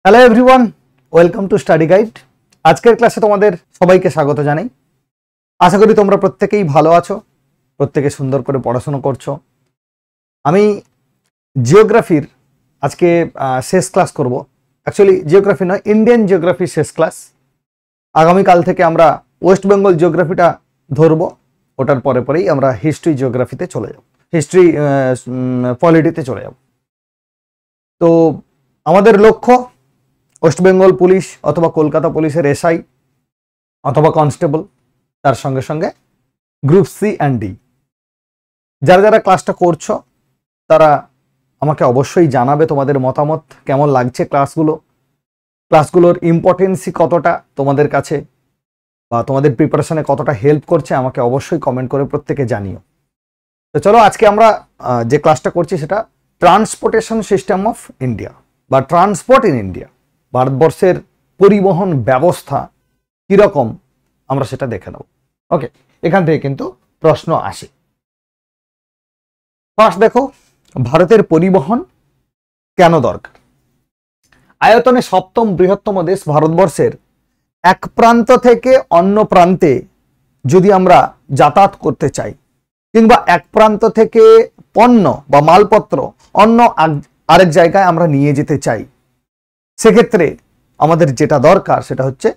Hello everyone, welcome to study guide. আজকের ক্লাসে তোমাদের সবাইকে স্বাগত জানাই। আশা করি তোমরা প্রত্যেকেই ভালো আছো, প্রত্যেকে সুন্দর করে পড়াশোনা করছো। আমি জিওগ্রাফির আজকে শেষ ক্লাস করব। অ্যাকচুয়ালি জিওগ্রাফি নয়, ইন্ডিয়ান জিওগ্রাফির শেষ ক্লাস। আগামীকাল থেকে আমরা ওয়েস্ট বেঙ্গল জিওগ্রাফিটা ধরবো, ওটার পরে পরেই আমরা হিস্ট্রি জিওগ্রাফিতে চলে যাব, হিস্ট্রি পলিটিতে চলে যাব। তো আমাদের লক্ষ্য ওয়েস্ট বেঙ্গল পুলিশ অথবা কলকাতা পুলিশের এসআই অথবা কনস্টেবল, তার সঙ্গে সঙ্গে গ্রুপ সি অ্যান্ড ডি। যারা যারা ক্লাসটা করছো তারা আমাকে অবশ্যই জানাবে তোমাদের মতামত, কেমন লাগছে ক্লাসগুলোর ইম্পর্টেন্সই কতটা তোমাদের কাছে বা তোমাদের প্রিপারেশনে কতটা হেল্প করছে আমাকে অবশ্যই কমেন্ট করে প্রত্যেকে জানিও। তো চলো আজকে আমরা যে ক্লাসটা করছি সেটা ট্রান্সপোর্টেশন সিস্টেম অফ ইন্ডিয়া বা ট্রান্সপোর্ট ইন ইন্ডিয়া। ভারতবর্ষের পরিবহন ব্যবস্থা কিরকম আমরা সেটা দেখে নেব। ওকে, এখান থেকে কিন্তু প্রশ্ন আসে। ফার্স্ট দেখো, ভারতের পরিবহন কেন দরকার? আয়তনে সপ্তম বৃহত্তম দেশ ভারতবর্ষের এক প্রান্ত থেকে অন্য প্রান্তে যদি আমরা যাতায়াত করতে চাই, কিংবা এক প্রান্ত থেকে পণ্য বা মালপত্র অন্য আরেক জায়গায় আমরা নিয়ে যেতে চাই, সেক্ষেত্রে আমাদের যেটা দরকার সেটা হচ্ছে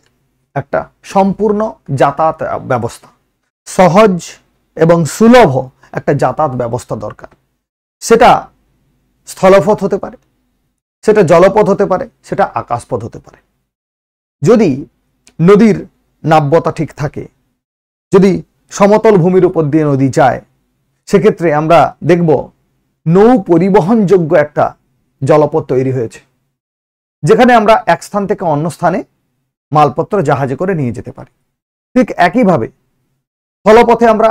একটা সম্পূর্ণ যাতায়াত ব্যবস্থা, সহজ এবং সুলভ একটা যাতায়াত ব্যবস্থা দরকার। সেটা স্থলপথ হতে পারে, সেটা জলপথ হতে পারে, সেটা আকাশপথ হতে পারে। যদি নদীর নাব্যতা ঠিক থাকে, যদি সমতল ভূমির উপর দিয়ে নদী যায়, সেক্ষেত্রে আমরা দেখব নৌ পরিবহনযোগ্য একটা জলপথ তৈরি হয়েছে, যেখানে আমরা এক স্থান থেকে অন্য স্থানে মালপত্র জাহাজে করে নিয়ে যেতে পারি। ঠিক একইভাবে স্থলপথে আমরা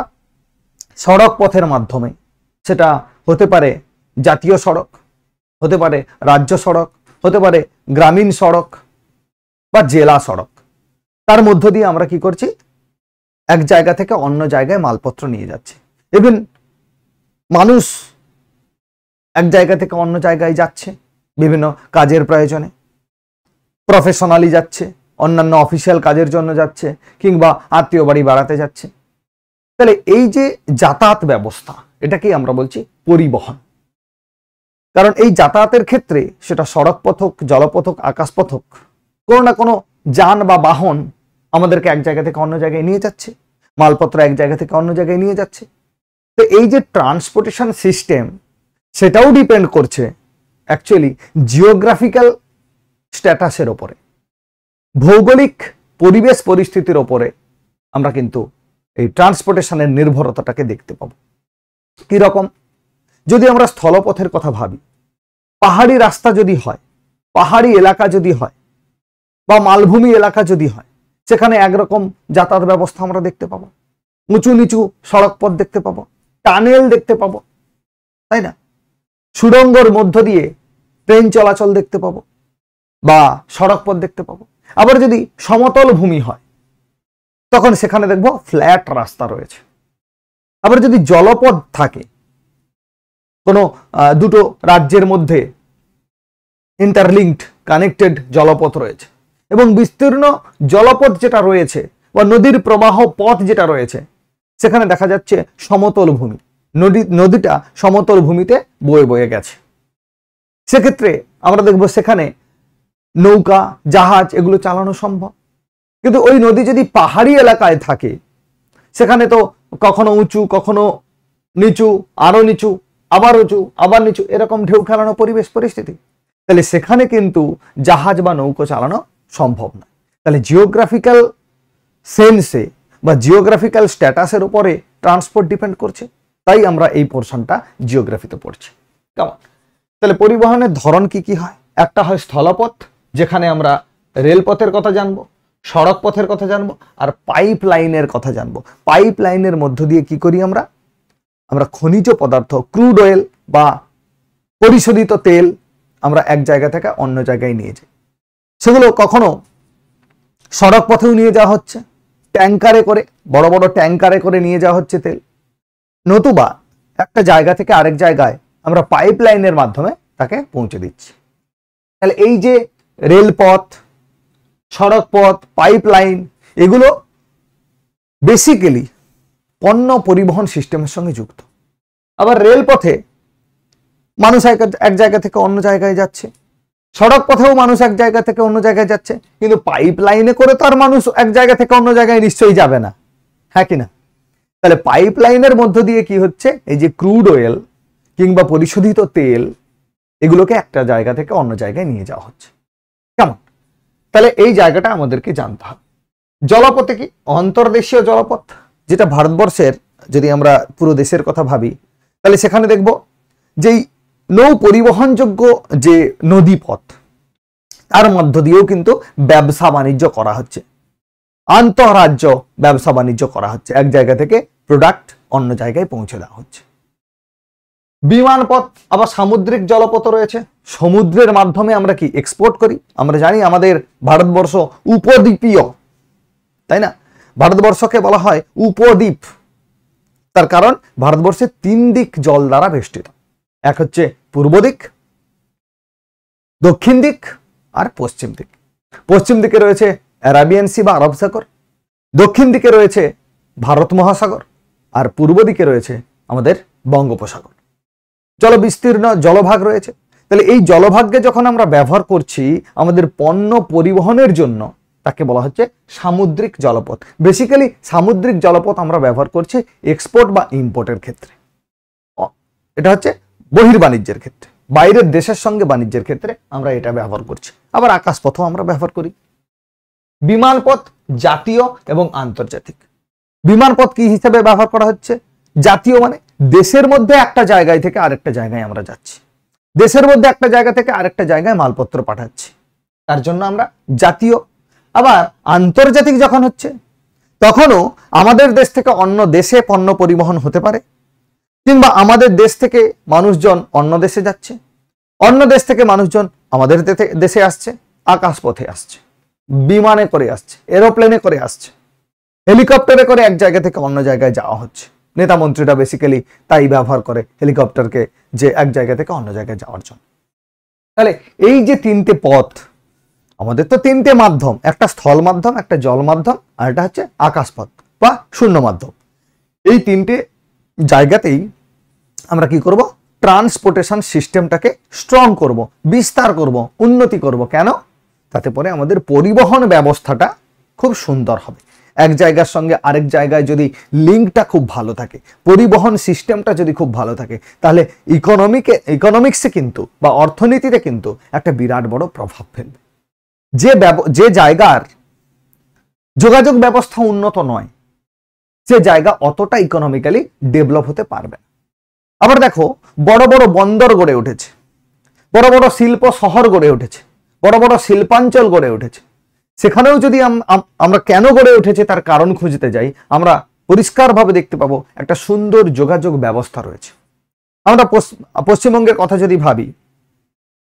সড়ক পথের মাধ্যমে, সেটা হতে পারে জাতীয় সড়ক, হতে পারে রাজ্য সড়ক, হতে পারে গ্রামীণ সড়ক বা জেলা সড়ক, তার মধ্য দিয়ে আমরা কি করছি, এক জায়গা থেকে অন্য জায়গায় মালপত্র নিয়ে যাচ্ছে। ইভেন মানুষ এক জায়গা থেকে অন্য জায়গায় যাচ্ছে বিভিন্ন কাজের প্রয়োজনে, প্রফেশনালি যাচ্ছে, অন্যান্য অফিসিয়াল কাজের জন্য যাচ্ছে, কিংবা আত্মীয় বাড়ি বেড়াতে যাচ্ছে। তাহলে এই যে যাতায়াত ব্যবস্থা, এটাকেই আমরা বলছি পরিবহন। কারণ এই যাতায়াতের ক্ষেত্রে সেটা সড়ক পথ হোক, জলপথ হোক, আকাশপথ হোক, কোনো না কোনো যান বা বাহন আমাদেরকে এক জায়গা থেকে অন্য জায়গায় নিয়ে যাচ্ছে, মালপত্র এক জায়গা থেকে অন্য জায়গায় নিয়ে যাচ্ছে। তো এই যে ট্রান্সপোর্টেশন সিস্টেম, সেটাও ডিপেন্ড করছে অ্যাকচুয়ালি জিওগ্রাফিক্যাল স্ট্যাটাসের ওপরে, ভৌগোলিক পরিবেশ পরিস্থিতির ওপরে আমরা কিন্তু এই ট্রান্সপোর্টেশনের নির্ভরতাটাকে দেখতে পাবো। কিরকম? যদি আমরা স্থলপথের কথা ভাবি, পাহাড়ি রাস্তা যদি হয়, পাহাড়ি এলাকা যদি হয়, বা মালভূমি এলাকা যদি হয়, সেখানে একরকম যাতায়াত ব্যবস্থা আমরা দেখতে পাবো, উঁচু নিচু সড়ক পথ দেখতে পাবো, টানেল দেখতে পাবো, তাই না? সুড়ঙ্গর মধ্য দিয়ে ট্রেন চলাচল দেখতে পাবো বা সড়ক পথ দেখতে পাবো। আবার যদি সমতল ভূমি হয়, তখন সেখানে দেখবো ফ্ল্যাট রাস্তা রয়েছে। আবার যদি জলপথ থাকে, কোনো দুটো রাজ্যের মধ্যে ইন্টারলিঙ্কড কানেক্টেড জলপথ রয়েছে, এবং বিস্তীর্ণ জলপথ যেটা রয়েছে বা নদীর প্রবাহ পথ যেটা রয়েছে, সেখানে দেখা যাচ্ছে সমতল ভূমি, নদীটা সমতল ভূমিতে বয়ে বয়ে গেছে। সেক্ষেত্রে আমরা দেখব সেখানে নৌকা, জাহাজ এগুলো চালানো সম্ভব। কিন্তু ওই নদী যদি পাহাড়ি এলাকায় থাকে, সেখানে তো কখনো উঁচু, কখনো নিচু, আরো নিচু, আবার উঁচু, আবার নিচু, এরকম ঢেউ খেলানো পরিবেশ পরিস্থিতি। তাহলে সেখানে কিন্তু জাহাজ বা নৌকো চালানো সম্ভব নয়। তাহলে জিওগ্রাফিক্যাল সেন্সে বা জিওগ্রাফিক্যাল স্ট্যাটাসের উপরে ট্রান্সপোর্ট ডিপেন্ড করছে। তাই আমরা এই পোর্শনটা জিওগ্রাফিতে পড়ছি। কেমন? তাহলে পরিবহনের ধরন কি কি হয়? একটা হয় স্থলপথ, যেখানে আমরা রেলপথের কথা জানবো, সড়ক পথের কথা জানবো, আর পাইপ লাইনের কথা জানবো। পাইপ লাইনের মধ্য দিয়ে কি করি আমরা খনিজ পদার্থ, ক্রুড অয়েল বা পরিশোধিত তেল আমরা এক জায়গা থেকে অন্য জায়গায় নিয়ে যাই। সেগুলো কখনো সড়ক পথেও নিয়ে যাওয়া হচ্ছে, ট্যাঙ্কারে করে, বড় বড় ট্যাঙ্কারে করে নিয়ে যাওয়া হচ্ছে তেল, নতুবা একটা জায়গা থেকে আরেক জায়গায় আমরা পাইপ লাইনের মাধ্যমে তাকে পৌঁছে দিচ্ছি। তাহলে এই যে রেলপথ, সড়ক পথ, পাইপলাইন, এগুলো বেসিক্যালি পণ্য পরিবহন সিস্টেমের সঙ্গে যুক্ত। আবার রেলপথে মানুষ এক জায়গা থেকে অন্য জায়গায় যাচ্ছে, সড়ক পথেও মানুষ এক জায়গা থেকে অন্য জায়গায় যাচ্ছে, কিন্তু পাইপলাইনে করে তো আর মানুষ এক জায়গা থেকে অন্য জায়গায় নিশ্চয়ই যাবে না, হ্যাঁ কিনা? তাহলে পাইপলাইনের মধ্য দিয়ে কি হচ্ছে, এই যে ক্রুড অয়েল কিংবা পরিশোধিত তেল, এগুলোকে একটা জায়গা থেকে অন্য জায়গায় নিয়ে যাওয়া হচ্ছে। কেমন? তাহলে এই জায়গাটা আমাদেরকে জানতে হবে। জলপথে কি? অন্তর্দেশীয় জলপথ, যেটা ভারতবর্ষের, যদি আমরা পুরো দেশের কথা ভাবি, তাহলে সেখানে দেখব যেই নৌ পরিবহনযোগ্য যে নদী পথ, তার মধ্য দিয়েও কিন্তু ব্যবসা বাণিজ্য করা হচ্ছে, আন্তঃরাজ্য ব্যবসা বাণিজ্য করা হচ্ছে, এক জায়গা থেকে প্রোডাক্ট অন্য জায়গায় পৌঁছে দেওয়া হচ্ছে। বিমান পথ, আবার সামুদ্রিক জলপথ রয়েছে, সমুদ্রের মাধ্যমে আমরা কি এক্সপোর্ট করি। আমরা জানি আমাদের ভারতবর্ষ উপদ্বীপীয়, তাই না? ভারতবর্ষকে বলা হয় উপদ্বীপ, তার কারণ ভারতবর্ষের 3 দিক জল দ্বারা বেষ্টিত। এক হচ্ছে পূর্ব দিক, দক্ষিণ দিক আর পশ্চিম দিক। পশ্চিম দিকে রয়েছে অ্যারাবিয়ান সি বা আরব সাগর, দক্ষিণ দিকে রয়েছে ভারত মহাসাগর, আর পূর্ব দিকে রয়েছে আমাদের বঙ্গোপসাগর। জলবিস্তীর্ণ জলভাগ রয়েছে। তাহলে এই জলভাগকে যখন আমরা ব্যবহার করছি আমাদের পণ্য পরিবহনের জন্য, তাকে বলা হচ্ছে সামুদ্রিক জলপথ। বেসিক্যালি সামুদ্রিক জলপথ আমরা ব্যবহার করছি এক্সপোর্ট বা ইম্পোর্টের ক্ষেত্রে, এটা হচ্ছে বহির্বাণিজ্যের ক্ষেত্রে, বাইরের দেশের সঙ্গে বাণিজ্যের ক্ষেত্রে আমরা এটা ব্যবহার করছি। আবার আকাশপথও আমরা ব্যবহার করি। বিমানপথ জাতীয় এবং আন্তর্জাতিক। বিমানপথ কি হিসেবে ব্যবহার করা হচ্ছে? জাতীয় মানে দেশের মধ্যে একটা জায়গায় থেকে আরেকটা জায়গায় আমরা যাচ্ছি, দেশের মধ্যে একটা জায়গা থেকে আরেকটা জায়গায় মালপত্র পাঠাচ্ছি, তার জন্য আমরা জাতীয়। আবার আন্তর্জাতিক যখন হচ্ছে, তখনও আমাদের দেশ থেকে অন্য দেশে পণ্য পরিবহন হতে পারে, কিংবা আমাদের দেশ থেকে মানুষজন অন্য দেশে যাচ্ছে, অন্য দেশ থেকে মানুষজন আমাদের দেশে আসছে, আকাশপথে আসছে, বিমানে করে আসছে, এরোপ্লেনে করে আসছে, হেলিকপ্টারে করে এক জায়গা থেকে অন্য জায়গায় যাওয়া হচ্ছে। নেতা মন্ত্রীরা বেসিক্যালি তাই ব্যবহার করে হেলিকপ্টারকে, যে এক জায়গা থেকে অন্য জায়গায় যাওয়ার জন্য। তাহলে এই যে 3টে পথ, আমাদের তো 3টে মাধ্যম, একটা স্থল মাধ্যম, একটা জল মাধ্যম, আর এটা হচ্ছে আকাশপথ বা শূন্য মাধ্যম। এই 3টে জায়গাতেই আমরা কি করব? ট্রান্সপোর্টেশন সিস্টেমটাকে স্ট্রং করব, বিস্তার করব, উন্নতি করব। কেন? তাতে পরে আমাদের পরিবহন ব্যবস্থাটা খুব সুন্দর হবে। এক জায়গার সঙ্গে আরেক জায়গায় যদি লিঙ্কটা খুব ভালো থাকে, পরিবহন সিস্টেমটা যদি খুব ভালো থাকে, তাহলে ইকোনমিক্সে কিন্তু বা অর্থনীতিতে কিন্তু একটা বিরাট বড় প্রভাব ফেলবে। যে জায়গার যোগাযোগ ব্যবস্থা উন্নত নয়, সে জায়গা অতটা ইকোনমিক্যালি ডেভেলপ হতে পারবে না। আবার দেখো, বড় বড় বন্দর গড়ে উঠেছে, বড় বড় শিল্প শহর গড়ে উঠেছে, বড় বড় শিল্পাঞ্চল গড়ে উঠেছে। সেখানেও যদি আমরা কেন গড়ে উঠেছে তার কারণ খুঁজতে যাই, আমরা পরিষ্কারভাবে দেখতে পাবো একটা সুন্দর যোগাযোগ ব্যবস্থা রয়েছে। আমরা পশ্চিমবঙ্গের কথা যদি ভাবি,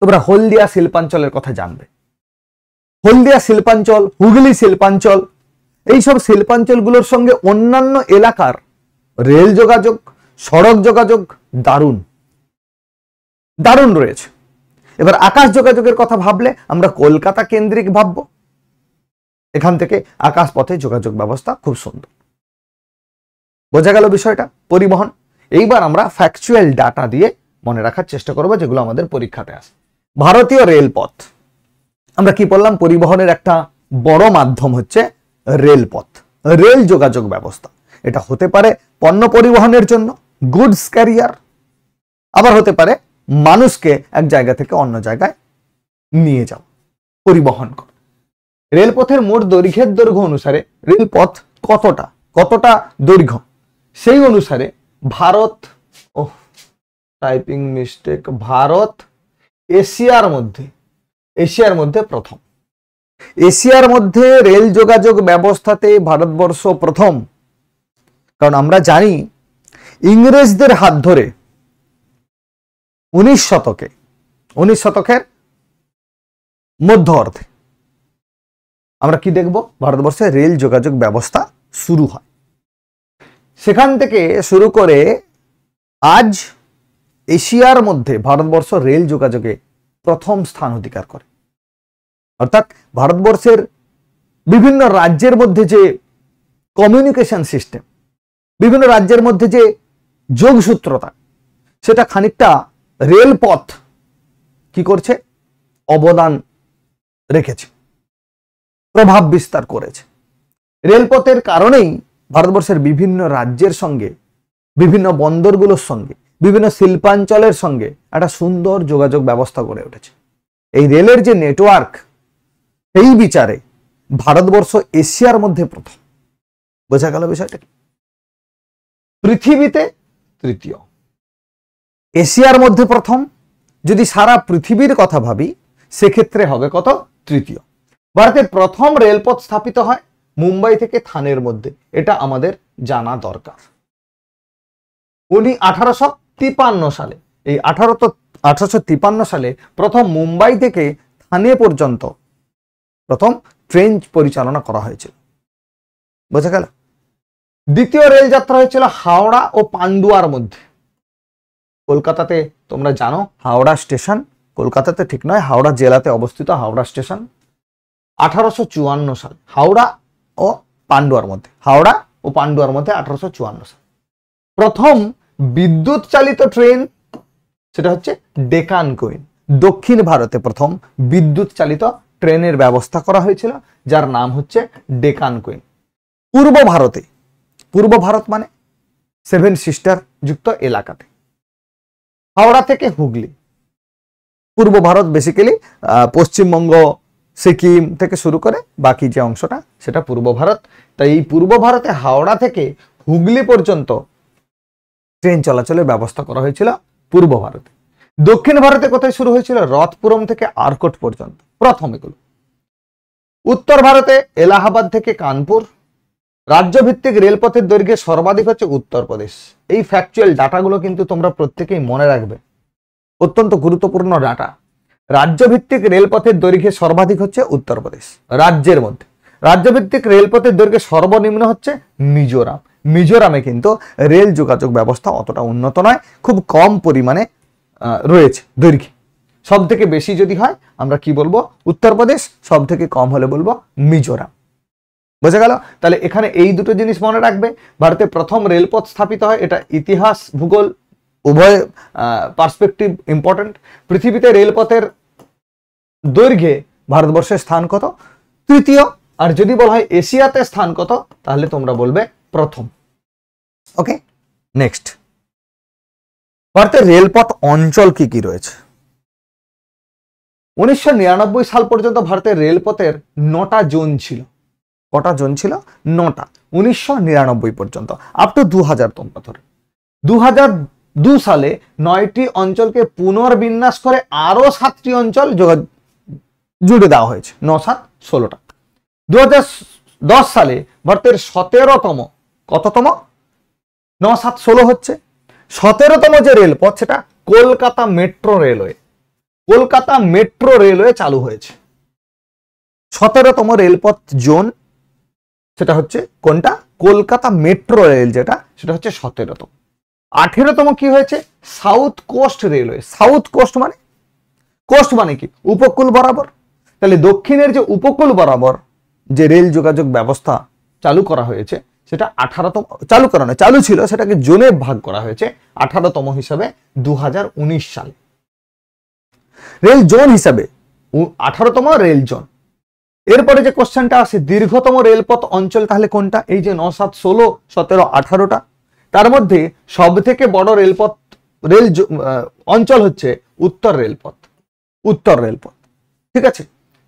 তোমরা হলদিয়া শিল্পাঞ্চলের কথা জানবে। হলদিয়া শিল্পাঞ্চল, হুগলি শিল্পাঞ্চল, এইসব শিল্পাঞ্চলগুলোর সঙ্গে অন্যান্য এলাকার রেল যোগাযোগ, সড়ক যোগাযোগ দারুণ দারুণ রয়েছে। এবার আকাশ যোগাযোগের কথা ভাবলে আমরা কলকাতা কেন্দ্রিক ভাববো। এখান থেকে আকাশ পথে যোগাযোগ ব্যবস্থা খুব সুন্দর। বোঝা গেল বিষয়টা? পরিবহন। এইবার আমরা ফ্যাকচুয়াল ডাটা দিয়ে মনে রাখার চেষ্টা করবো, যেগুলো আমাদের পরীক্ষাতে আসে। ভারতীয় রেলপথ, আমরা কি বললাম? পরিবহনের একটা বড় মাধ্যম হচ্ছে রেলপথ, রেল যোগাযোগ ব্যবস্থা। এটা হতে পারে পণ্য পরিবহনের জন্য, গুডস ক্যারিয়ার, আবার হতে পারে মানুষকে এক জায়গা থেকে অন্য জায়গায় নিয়ে যাও, পরিবহন কর। রেলপথের মোট দৈর্ঘ্য অনুসারে রেলপথ কতটা দৈর্ঘ্য, সেই অনুসারে ভারত, টাইপিং মিস্টেক, ভারত এশিয়ার মধ্যে প্রথম। এশিয়ার মধ্যে রেল যোগাযোগ ব্যবস্থাতে ভারতবর্ষ প্রথম। কারণ আমরা জানি ইংরেজদের হাত ধরে 19 শতকের মধ্য অর্ধে আমরা কি দেখব? ভারতবর্ষে রেল যোগাযোগ ব্যবস্থা শুরু হয়। সেখান থেকে শুরু করে আজ এশিয়ার মধ্যে ভারতবর্ষ রেল যোগাযোগে প্রথম স্থান অধিকার করে। অর্থাৎ ভারতবর্ষের বিভিন্ন রাজ্যের মধ্যে যে কমিউনিকেশন সিস্টেম, বিভিন্ন রাজ্যের মধ্যে যে যোগসূত্রতা, সেটা খানিকটা রেলপথ কি করছে, অবদান রেখেছে, প্রভাব বিস্তার করেছে। রেলপথের কারণেই ভারতবর্ষের বিভিন্ন রাজ্যের সঙ্গে, বিভিন্ন বন্দরগুলোর সঙ্গে, বিভিন্ন শিল্পাঞ্চলের সঙ্গে একটা সুন্দর যোগাযোগ ব্যবস্থা গড়ে উঠেছে। এই রেলের যে নেটওয়ার্ক, সেই বিচারে ভারতবর্ষ এশিয়ার মধ্যে প্রথম। বোঝা গেল বিষয়টা? পৃথিবীতে তৃতীয়, এশিয়ার মধ্যে প্রথম। যদি সারা পৃথিবীর কথা ভাবি সেক্ষেত্রে হবে কত? তৃতীয়। ভারতের প্রথম রেলপথ স্থাপিত হয় মুম্বাই থেকে থানের মধ্যে, এটা আমাদের জানা দরকার। 1853 সালে, এই 1853 সালে প্রথম মুম্বাই থেকে থানে পর্যন্ত প্রথম ট্রেন পরিচালনা করা হয়েছিল। বোঝা গেল? দ্বিতীয় রেল যাত্রা হয়েছিল হাওড়া ও পান্ডুয়ার মধ্যে। কলকাতাতে তোমরা জানো হাওড়া স্টেশন, কলকাতাতে ঠিক নয়, হাওড়া জেলাতে অবস্থিত হাওড়া স্টেশন। 1854 সাল হাওড়া ও পান্ডুয়ার মধ্যে, হাওড়া ও পান্ডুয়ার মধ্যে 1854 সাল প্রথম বিদ্যুৎ চালিত ট্রেন, সেটা হচ্ছে ডেকান কুইন। দক্ষিণ ভারতে প্রথম বিদ্যুৎ চালিত ট্রেনের ব্যবস্থা করা হয়েছিল, যার নাম হচ্ছে ডেকান কুইন। পূর্ব ভারতে, পূর্ব ভারত মানে সেভেন সিস্টার যুক্ত এলাকাতে, হাওড়া থেকে হুগলি, পূর্ব ভারত বেসিক্যালি পশ্চিমবঙ্গ, সিকিম থেকে শুরু করে বাকি যে অংশটা সেটা পূর্ব ভারত। তাই এই পূর্ব ভারতে হাওড়া থেকে হুগলি পর্যন্ত ট্রেন চলাচলের ব্যবস্থা করা হয়েছিল পূর্ব ভারতে। দক্ষিণ ভারতে কোথায় শুরু হয়েছিল? রথপুরম থেকে আরকোট পর্যন্ত প্রথম এগুলো। উত্তর ভারতে এলাহাবাদ থেকে কানপুর। রাজ্যভিত্তিক রেলপথের দৈর্ঘ্যে সর্বাধিক হচ্ছে উত্তরপ্রদেশ। এই ফ্যাকচুয়াল ডাটাগুলো কিন্তু তোমরা প্রত্যেকেই মনে রাখবে, অত্যন্ত গুরুত্বপূর্ণ ডাটা। রাজ্যভিত্তিক রেলপথের দৈর্ঘ্যে সর্বাধিক হচ্ছে উত্তরপ্রদেশ রাজ্যের মধ্যে। রাজ্যভিত্তিক রেলপথের দৈর্ঘ্যে সর্বনিম্ন হচ্ছে মিজোরাম। মিজোরামে কিন্তু রেল যোগাযোগ ব্যবস্থা অতটা উন্নত নয়, খুব কম পরিমাণে রয়েছে দৈর্ঘ্যে। সব থেকে বেশি যদি হয় আমরা কি বলবো? উত্তরপ্রদেশ। সব থেকে কম হলে বলবো মিজোরাম। বোঝা গেল? তাহলে এখানে এই দুটো জিনিস মনে রাখবে। ভারতের প্রথম রেলপথ স্থাপিত হয়, এটা ইতিহাস ভূগোল উভয় পার্সপেক্টিভ ইম্পর্টেন্ট। পৃথিবীতে রেলপথের দৈর্ঘ্যে ভারতবর্ষের স্থান কত? তৃতীয়। আর যদি বলা হয় এশিয়াতে স্থান কত, তাহলে তোমরা বলবে প্রথম। ওকে, নেক্সট। ভারতের রেলপথ অঞ্চল কি কি রয়েছে? 1999 সাল পর্যন্ত ভারতের রেলপথের 9টা জোন ছিল। কটা জোন ছিল? 9টা। 1999 পর্যন্ত, আপ টু 2000 তোমরা ধরে। 2002 সালে 9টি অঞ্চলকে পুনর্বিন্যাস করে আরো 7টি অঞ্চল জুড়ে দেওয়া হয়েছে। 9 7 16টা। 2010 সালে ভারতের 17তম, কততম? 9 7 16 হচ্ছে 17তম যে রেলপথ, সেটা Kolkata metro railway. Kolkata metro railway চালু হয়েছে। 17তম রেলপথ জোন, সেটা হচ্ছে কোনটা? কলকাতা মেট্রো রেল, যেটা সেটা হচ্ছে 17তম। 18তম কি হয়েছে? South coast railway. South coast মানে, কোস্ট মানে কি? উপকূল বরাবর। তাহলে দক্ষিণের যে উপকূল বরাবর যে রেল যোগাযোগ ব্যবস্থা চালু করা হয়েছে, সেটা 18তম, চালু করা নয়, চালু ছিল, সেটাকে জোনে ভাগ করা হয়েছে 18তম হিসাবে 2019 সালে। রেল জোন হিসাবে 18তম রেল জোন। এরপরে যে কোশ্চেনটা আসে, দীর্ঘতম রেলপথ অঞ্চল তাহলে কোনটা? এই যে 9 7 16 17 18টা, তার মধ্যে সব থেকে বড় রেলপথ অঞ্চল হচ্ছে উত্তর রেলপথ। উত্তর রেলপথ, ঠিক আছে।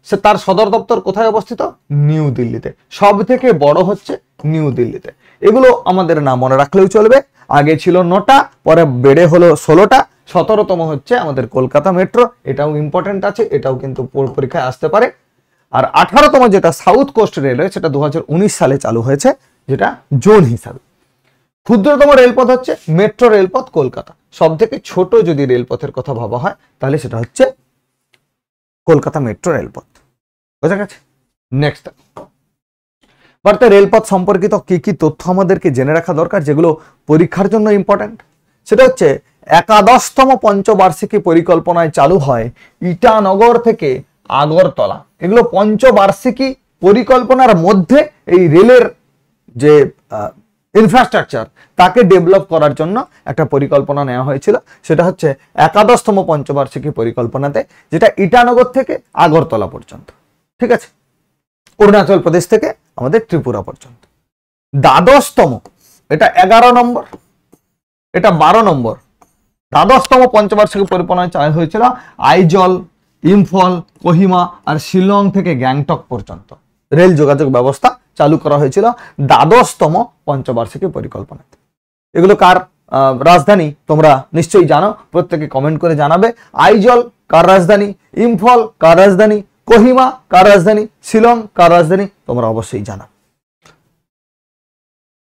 সে তার সদর দপ্তর কোথায় অবস্থিত? নিউ দিল্লিতে। সব থেকে বড় হচ্ছে নিউ দিল্লিতে। এগুলো আমাদের না মনে রাখলেও চলবে। আগে ছিল 9টা, পরে বেড়ে হলো 16টা। 17তম হচ্ছে আমাদের কলকাতা মেট্রো, এটাও ইম্পর্টেন্ট আছে, এটাও কিন্তু পরীক্ষায় আসতে পারে। আর 18তম যেটা সাউথ কোস্ট রেলওয়ে, সেটা 2019 সালে চালু হয়েছে, যেটা জোন হিসাবে। ক্ষুদ্রতম রেলপথ হচ্ছে মেট্রো রেলপথ কলকাতা। সব থেকে ছোট যদি রেলপথের কথা ভাবা হয় তাহলে সেটা হচ্ছে কলকাতা মেট্রো রেলপথ। বোঝা গেছে? নেক্সট, ভারতের রেলপথ সম্পর্কিত কি কি তথ্য আমাদেরকে জেনে রাখা দরকার, যেগুলো পরীক্ষার জন্য ইম্পর্টেন্ট? সেটা হচ্ছে 11তম পঞ্চবার্ষিকী পরিকল্পনায় চালু হয় ইটানগর থেকে আগরতলা। এগুলো পঞ্চবার্ষিকী পরিকল্পনার মধ্যে এই রেলের যে ইনফ্রাস্ট্রাকচার তাকে ডেভেলপ করার জন্য একটা পরিকল্পনা নেওয়া হয়েছিল। সেটা হচ্ছে 11তম পঞ্চবার্ষিকী পরিকল্পনাতে, যেটা ইটানগর থেকে আগরতলা পর্যন্ত, ঠিক আছে, অরুণাচল প্রদেশ থেকে আমাদের ত্রিপুরা পর্যন্ত। 12তম, এটা 11 নম্বর, এটা 12 নম্বর। 12তম পঞ্চবার্ষিকী পরিকল্পনা চালু হয়েছিল আইজল, ইম্ফল, কোহিমা আর শিলং থেকে গ্যাংটক পর্যন্ত রেল যোগাযোগ ব্যবস্থা চালু করা হয়েছিল 12তম পঞ্চবার্ষিকী পরিকল্পনাতে। এগুলো কার রাজধানী তোমরা নিশ্চয়ই জানো, প্রত্যেকে কমেন্ট করে জানাবে। আইজল কার রাজধানী, ইম্ফল কার রাজধানী, কোহিমা কার রাজধানী, শিলং কার রাজধানী, তোমরা অবশ্যই জানো।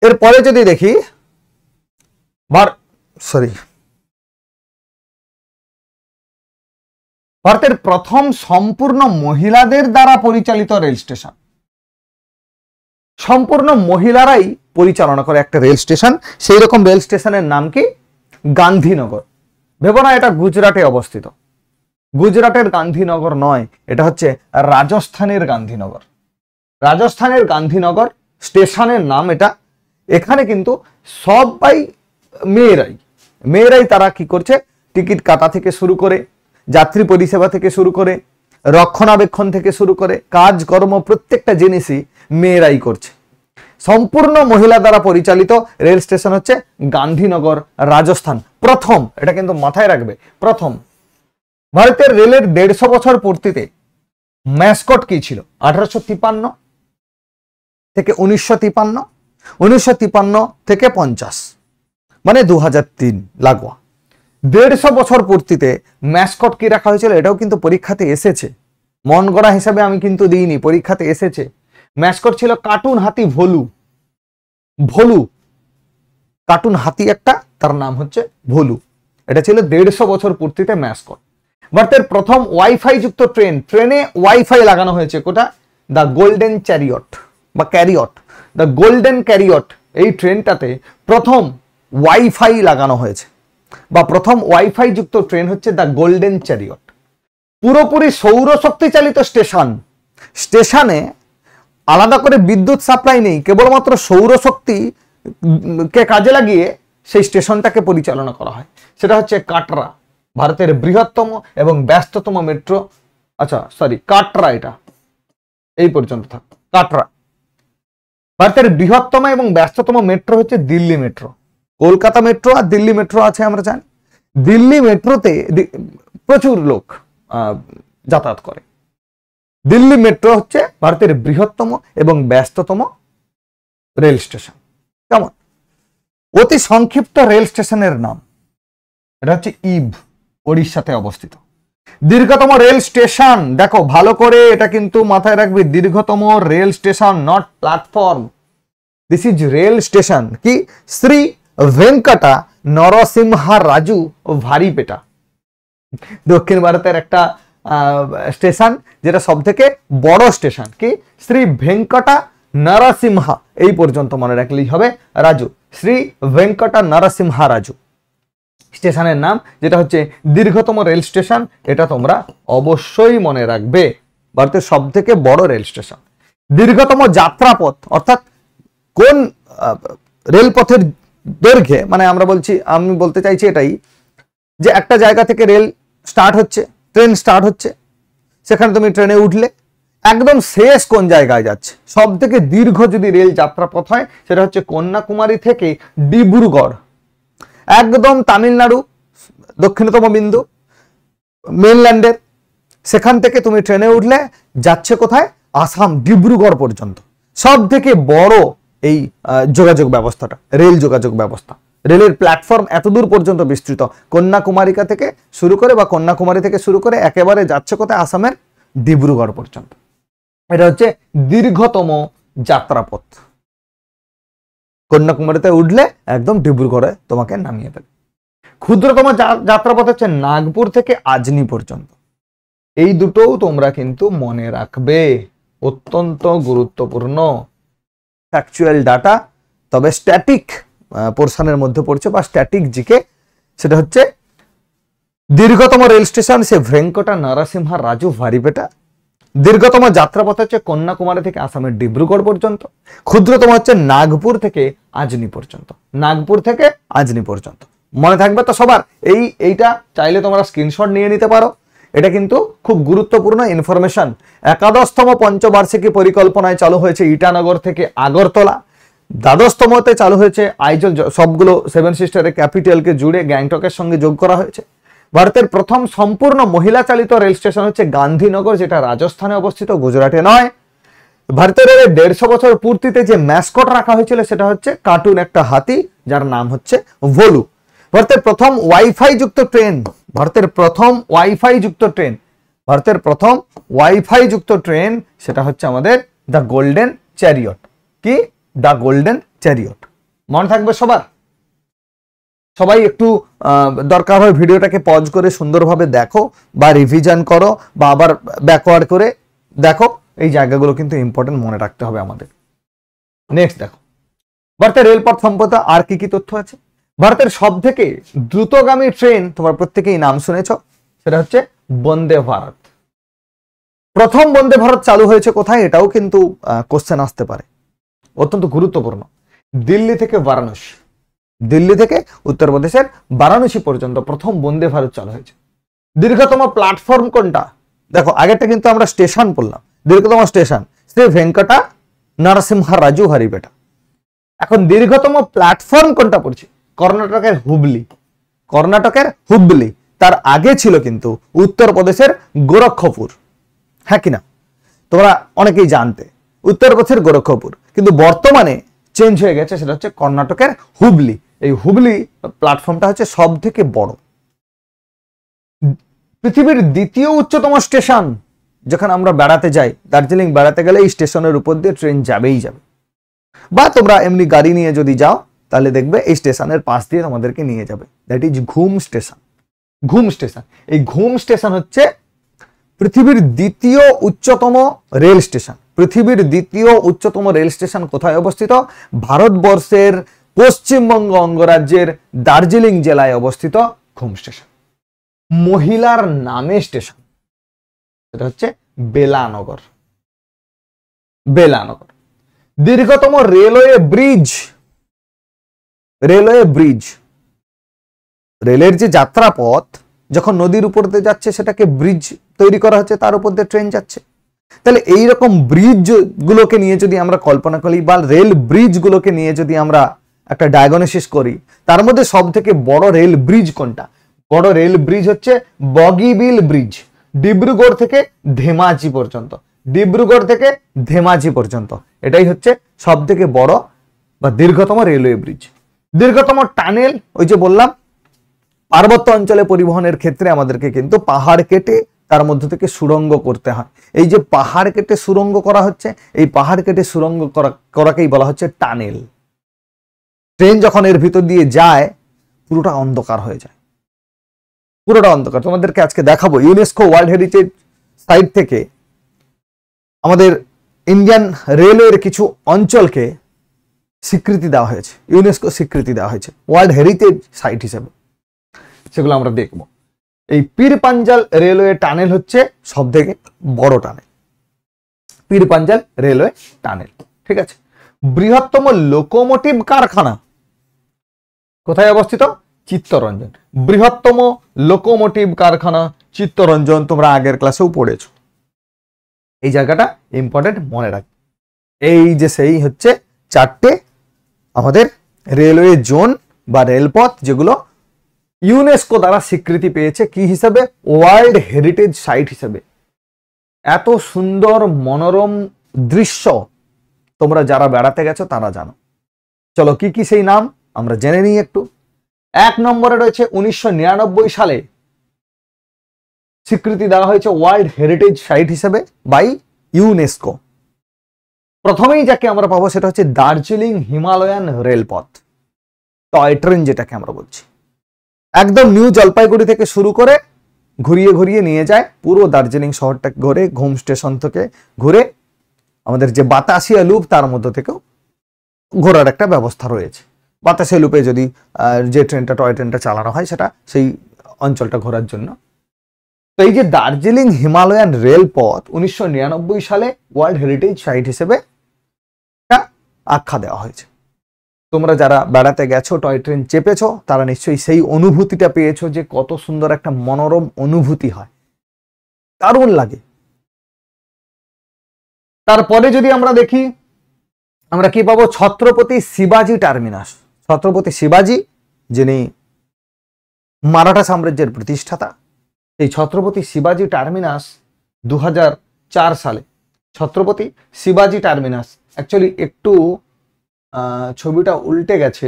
এরপরে যদি দেখি ভারতের প্রথম সম্পূর্ণ মহিলাদের দ্বারা পরিচালিত রেল স্টেশন, সম্পূর্ণ মহিলারাই পরিচালনা করে একটা রেল স্টেশন, সেই রকম রেল স্টেশনের নাম কি? গান্ধীনগর। ভেবো না এটা গুজরাটে অবস্থিত, গুজরাটের গান্ধীনগর নয়, এটা হচ্ছে রাজস্থানের গান্ধীনগর। রাজস্থানের গান্ধীনগর স্টেশনের নাম এটা। এখানে কিন্তু সবাই মেয়েরাই তারা কি করছে, টিকিট কাটা থেকে শুরু করে, যাত্রী পরিষেবা থেকে শুরু করে, রক্ষণাবেক্ষণ থেকে শুরু করে, কাজকর্ম প্রত্যেকটা জিনিসই মেয়েরাই করছে। সম্পূর্ণ মহিলা দ্বারা পরিচালিত রেল স্টেশন হচ্ছে গান্ধীনগর, রাজস্থান। প্রথম, এটা কিন্তু মাথায় রাখবে, প্রথম ভারতের রেলের 150 বছর পূর্তিতে ম্যাসকট কি ছিল? 1853 থেকে 1953, 1953 থেকে 50, মানে 2003 লাগোয়া। 150 বছর পূর্তিতে ম্যাসকট কি রাখা হয়েছিল? এটাও কিন্তু পরীক্ষাতে এসেছে, মন গড়া হিসাবে আমি কিন্তু দিইনি, পরীক্ষাতে এসেছে। ম্যাসকট ছিল কার্টুন হাতি ভোলু। ভোলু কার্টুন হাতি একটা, তার নাম হচ্ছে ভোলু। এটা ছিল 150 বছর পূর্তিতে ম্যাসকট। ভারতের প্রথম ওয়াইফাই যুক্ত ট্রেন, ট্রেনে ওয়াইফাই লাগানো হয়েছে কোটা? দ্য গোল্ডেন চ্যারিয়ট বা ক্যারিয়ট, দ্য গোল্ডেন ক্যারিয়ট, এই ট্রেনটাতে প্রথম ওয়াইফাই লাগানো হয়েছে, বা প্রথম ওয়াইফাই যুক্ত ট্রেন হচ্ছে দ্য গোল্ডেন চ্যারিয়ট। পুরোপুরি সৌরশক্তি চালিত স্টেশন, স্টেশনে আলাদা করে বিদ্যুৎ সাপ্লাই নেই, কেবলমাত্র সৌরশক্তি কে কাজে লাগিয়ে সেই স্টেশনটাকে পরিচালনা করা হয়। সেটা হচ্ছে কাটরা, ভারতের বৃহত্তম এবং ব্যস্ততম মেট্রো, কাটরা, এটা এই পর্যন্ত থাক। কাটরা ভারতের বৃহত্তম এবং ব্যস্ততম মেট্রো হচ্ছে দিল্লি মেট্রো। কলকাতা মেট্রো আর দিল্লি মেট্রো আছে আমরা জানি। দিল্লি মেট্রোতে প্রচুর লোক যাতায়াত করে। দিল্লি মেট্রো হচ্ছে ভারতের বৃহত্তম এবং ব্যস্ততম রেল স্টেশন। কেমন? অতি সংক্ষিপ্ত রেল স্টেশনের নাম, এটা হচ্ছে ইভ, ওড়িশাতে অবস্থিত। দীর্ঘতম রেল স্টেশন, দেখো ভালো করে এটা কিন্তু মাথায় রাখবে, দীর্ঘতম rail station, not platform, this is rail station. কি? শ্রী ভেঙ্কটা নরসিংহা রাজু ভারিপেটা, দক্ষিণ ভারতের একটা স্টেশন, যেটা সব থেকে বড় স্টেশন। কি? শ্রী ভেঙ্কটা নরসিংহা, এই পর্যন্ত মনে রাখলেই হবে, রাজু, শ্রী ভেঙ্কটা নরসিংহা রাজু স্টেশনের নাম, যেটা হচ্ছে দীর্ঘতম রেল স্টেশন। এটা তোমরা অবশ্যই মনে রাখবে, ভারতের সব থেকে বড় রেল স্টেশন। দীর্ঘতম যাত্রাপথ, অর্থাৎ কোন রেলপথের দৈর্ঘ্যে, মানে আমি বলতে চাইছি এটাই, যে একটা জায়গা থেকে রেল স্টার্ট হচ্ছে, ট্রেন স্টার্ট হচ্ছে, সেখানে তুমি ট্রেনে উঠলে একদম শেষ কোন জায়গায় যাচ্ছে। সব থেকে দীর্ঘ যদি রেল যাত্রাপথ হয় সেটা হচ্ছে কন্যাকুমারী থেকে ডিব্রুগড়, একদম তামিলনাড়ু দক্ষিণতম বিন্দু মেনল্যান্ডের, সেখান থেকে তুমি ট্রেনে উঠলে যাচ্ছে কোথায়? আসাম, ডিব্রুগড় পর্যন্ত। সব থেকে বড় এই যোগাযোগ ব্যবস্থাটা, রেল যোগাযোগ ব্যবস্থা, রেলের প্ল্যাটফর্ম এতদূর পর্যন্ত বিস্তৃত, কন্যাকুমারী থেকে শুরু করে একেবারে যাচ্ছে কোথায়? আসামের ডিব্রুগড় পর্যন্ত। এটা হচ্ছে দীর্ঘতম যাত্রাপথ। কন্যাকুমারীতে উঠলে একদম ডিব্রুগড়ে তোমাকে নামিয়ে দেবে। ক্ষুদ্রতম যাত্রাপথ হচ্ছে নাগপুর থেকে আজনি পর্যন্ত। এই দুটোও তোমরা কিন্তু মনে রাখবে, অত্যন্ত গুরুত্বপূর্ণ ফ্যাকচুয়াল ডাটা, তবে স্ট্যাটিক পোর্শনের মধ্যে পড়ছে বা স্ট্যাটিক জিকে। সেটা হচ্ছে দীর্ঘতম রেল স্টেশন সে ভেঙ্কটা নরসিংহা রাজু ভারিপেটা, দীর্ঘতম যাত্রাপথ হচ্ছে কন্যাকুমারী থেকে আসামের ডিব্রুগড় পর্যন্ত, ক্ষুদ্রতম হচ্ছে নাগপুর থেকে আজনি পর্যন্ত, নাগপুর থেকে আজনি পর্যন্ত। মনে থাকবে তো সবার? এইটা চাইলে তোমরা স্ক্রিনশট নিয়ে নিতে পারো, এটা কিন্তু খুব গুরুত্বপূর্ণ ইনফরমেশন। একাদশতম পঞ্চবার্ষিকী পরিকল্পনায় চালু হয়েছে ইটানগর থেকে আগরতলা, দ্বাদশতমতে চালু হয়েছে আইজল, সবগুলো সেভেন সিস্টারের ক্যাপিটালকে জুড়ে গ্যাংটকের সঙ্গে যোগ করা হয়েছে। ভারতের প্রথম সম্পূর্ণ মহিলা চালিত রেল স্টেশন হচ্ছে গান্ধীনগর, যেটা রাজস্থানে অবস্থিত, গুজরাটে নয়। ভারতের 150 বছর পূর্তিতে যে ম্যাসকট রাখা হয়েছিল সেটা হচ্ছে কার্টুন একটা হাতি, যার নাম হচ্ছে ভোলু। ভারতের প্রথম ওয়াইফাই যুক্ত ট্রেন, সেটা হচ্ছে আমাদের দ্য গোল্ডেন চ্যারিয়ট। কি? The golden chariot. মনে থাকবে সবার? সবাই একটু দরকার হয় ভিডিওটাকে পজ করে সুন্দরভাবে দেখো, বা রিভিশন করো, বা আবার ব্যাকওয়ার্ড করে দেখো। এই জায়গাগুলো কিন্তু ইম্পর্টেন্ট, মনে রাখতে হবে আমাদের। নেক্সট দেখো, ভারতের রেলপথ সম্পর্কে আর কি কি তথ্য আছে। ভারতের সব থেকে দ্রুতগামী ট্রেন তোমরা প্রত্যেকেই নাম শুনেছ, সেটা হচ্ছে বন্দে ভারত। প্রথম বন্দে ভারত চালু হয়েছে কোথায়? এটাও কিন্তু কোশ্চেন আসতে পারে, অত্যন্ত গুরুত্বপূর্ণ। দিল্লি থেকে বারাণসী, দিল্লি থেকে উত্তরপ্রদেশের বারাণসী পর্যন্ত প্রথম বন্দে ভারত চালু হয়েছে। দীর্ঘতম প্ল্যাটফর্ম কোনটা? দেখো, আগেরটা কিন্তু আমরা স্টেশন বললাম, দীর্ঘতম স্টেশন শ্রী ভেঙ্কটা নরসিংহ রাজু হরিপেটা। এখন দীর্ঘতম প্ল্যাটফর্ম কোনটা পড়ছে? কর্ণাটকের হুবলি, কর্ণাটকের হুবলি। তার আগে ছিল কিন্তু উত্তরপ্রদেশের গোরক্ষপুর, হ্যাঁ কিনা? তোমরা অনেকেই জানতে উত্তরপ্রদেশের গোরক্ষপুর, কিন্তু বর্তমানে চেঞ্জ হয়ে গেছে, সেটা হচ্ছে কর্ণাটকের হুবলি। এই হুবলি প্ল্যাটফর্মটা হচ্ছে সব থেকে বড়। পৃথিবীর দ্বিতীয় উচ্চতম স্টেশন, যখন আমরা বেড়াতে যাই, দার্জিলিং বেড়াতে গেলে এই স্টেশনের উপর দিয়ে ট্রেন যাবেই যাবে, বা তোমরা এমনি গাড়ি নিয়ে যদি যাও তাহলে দেখবে এই স্টেশনের পাশ দিয়ে তোমাদেরকে নিয়ে যাবে। দ্যাট ইজ ঘুম স্টেশন। ঘুম স্টেশন, এই ঘুম স্টেশন হচ্ছে পৃথিবীর দ্বিতীয় উচ্চতম রেল স্টেশন। পৃথিবীর দ্বিতীয় উচ্চতম রেল স্টেশন কোথায় অবস্থিত? ভারতবর্ষের পশ্চিমবঙ্গ অঙ্গরাজ্যের দার্জিলিং জেলায় অবস্থিত ঘুম স্টেশন। মহিলার নামে স্টেশন, সেটা হচ্ছে বেলানগর, বেলানগর। দীর্ঘতম রেলওয়ে ব্রিজ, রেলওয়ে ব্রিজ, রেলের যে যাত্রাপথ যখন নদীর উপর দিয়ে যাচ্ছে সেটাকে ব্রিজ তৈরি করা হচ্ছে, তার উপর দিয়ে ট্রেন যাচ্ছে। তাহলে এইরকম ব্রিজ গুলোকে নিয়ে যদি আমরা কল্পনা করি, বা রেল ব্রিজ গুলোকে নিয়ে যদি আমরা একটা ডায়াগনোসিস করি, তার মধ্যে সব থেকে বড় রেল ব্রিজ কোনটা? বড় রেল ব্রিজ হচ্ছে বগিবিল ব্রিজ, ডিব্রুগড় থেকে ধেমাজি পর্যন্ত, ডিব্রুগড় থেকে ধেমাজি পর্যন্ত। এটাই হচ্ছে সব থেকে বড় বা দীর্ঘতম রেলওয়ে ব্রিজ। দীর্ঘতম টানেল, ওই যে বললাম পার্বত্য অঞ্চলে পরিবহনের ক্ষেত্রে আমাদেরকে কিন্তু পাহাড় কেটে তার মধ্যে থেকে সুড়ঙ্গ করতে হয়। এই যে পাহাড় কেটে সুড়ঙ্গ করা হচ্ছে, এই পাহাড় কেটে সুড়ঙ্গ করাকেই বলা হচ্ছে টানেল। ট্রেন যখন এর ভিতর দিয়ে যায় পুরোটা অন্ধকার হয়ে যায়, পুরোটা অন্ধকার। তোমাদেরকে আজকে দেখাবো ইউনেস্কো ওয়ার্ল্ড হেরিটেজ সাইট থেকে আমাদের ইন্ডিয়ান রেলওয়ের কিছু অঞ্চলকে স্বীকৃতি দেওয়া হয়েছে, ইউনেস্কো স্বীকৃতি দেওয়া হয়েছে ওয়ার্ল্ড হেরিটেজ সাইট হিসেবে। সেগুলো আমরা দেখব। এই পীর পাঞ্জাল রেলওয়ে টানেল হচ্ছে সব থেকে বড় টানেল, পীর পাঞ্জাল রেলওয়ে টানেল। ঠিক আছে। বৃহত্তম লোকোমোটিভ কারখানা কোথায় অবস্থিত? চিত্তরঞ্জন। বৃহত্তম লোকোমোটিভ কারখানা চিত্তরঞ্জন, তোমরা আগের ক্লাসেও পড়েছো। এই জায়গাটা ইম্পর্টেন্ট, মনে রাখবে। এই যে সেই হচ্ছে চারটে আমাদের রেলওয়ে জোন বা রেলপথ যেগুলো ইউনেস্কো দ্বারা স্বীকৃতি পেয়েছে কি হিসাবে? ওয়ার্ল্ড হেরিটেজ সাইট হিসেবে। এত সুন্দর মনোরম দৃশ্য তোমরা যারা বেড়াতে গেছো তারা জানো। চলো কি কি সেই নাম আমরা জেনে নিই একটু। 1 নম্বরে রয়েছে 1999 সালে স্বীকৃতি দেওয়া হয়েছে ওয়ার্ল্ড হেরিটেজ সাইট হিসেবে বাই ইউনেস্কো। প্রথমেই যাকে আমরা পাবো সেটা হচ্ছে দার্জিলিং হিমালয়ান রেলপথ, টয় ট্রেন যেটাকে আমরা বলছি। একদম নিউ জলপাইগুড়ি থেকে শুরু করে ঘুরিয়ে ঘুরিয়ে নিয়ে যায় পুরো দার্জিলিং শহরটা ঘুরে, ঘুম স্টেশন থেকে ঘুরে আমাদের যে বাতাসিয়া লুপ তার মধ্যে থেকেও ঘোরার একটা ব্যবস্থা রয়েছে। বাতাসিয়া লুপে যদি যে ট্রেনটা টয় ট্রেনটা চালানো হয় সেটা সেই অঞ্চলটা ঘোরার জন্য তো এই যে দার্জিলিং হিমালয়ান রেলপথ 1999 সালে ওয়ার্ল্ড হেরিটেজ সাইট হিসেবে আখ্যা দেওয়া হয়েছে। তোমরা যারা বেড়াতে গেছো, টয় ট্রেন চেপেছো, তারা নিশ্চয়ই সেই অনুভূতিটা পেয়েছো যে কত সুন্দর একটা মনোরম অনুভূতি হয়, দারুণ লাগে। তারপরে যদি আমরা দেখি, আমরা কি পাবো? ছত্রপতি শিবাজি টার্মিনাস। ছত্রপতি শিবাজি, যিনি মারাঠা সাম্রাজ্যের প্রতিষ্ঠাতা, এই ছত্রপতি শিবাজি টার্মিনাস 2004 সালে ছত্রপতি শিবাজি টার্মিনাস, অ্যাকচুয়ালি একটু ছবিটা উল্টে গেছে।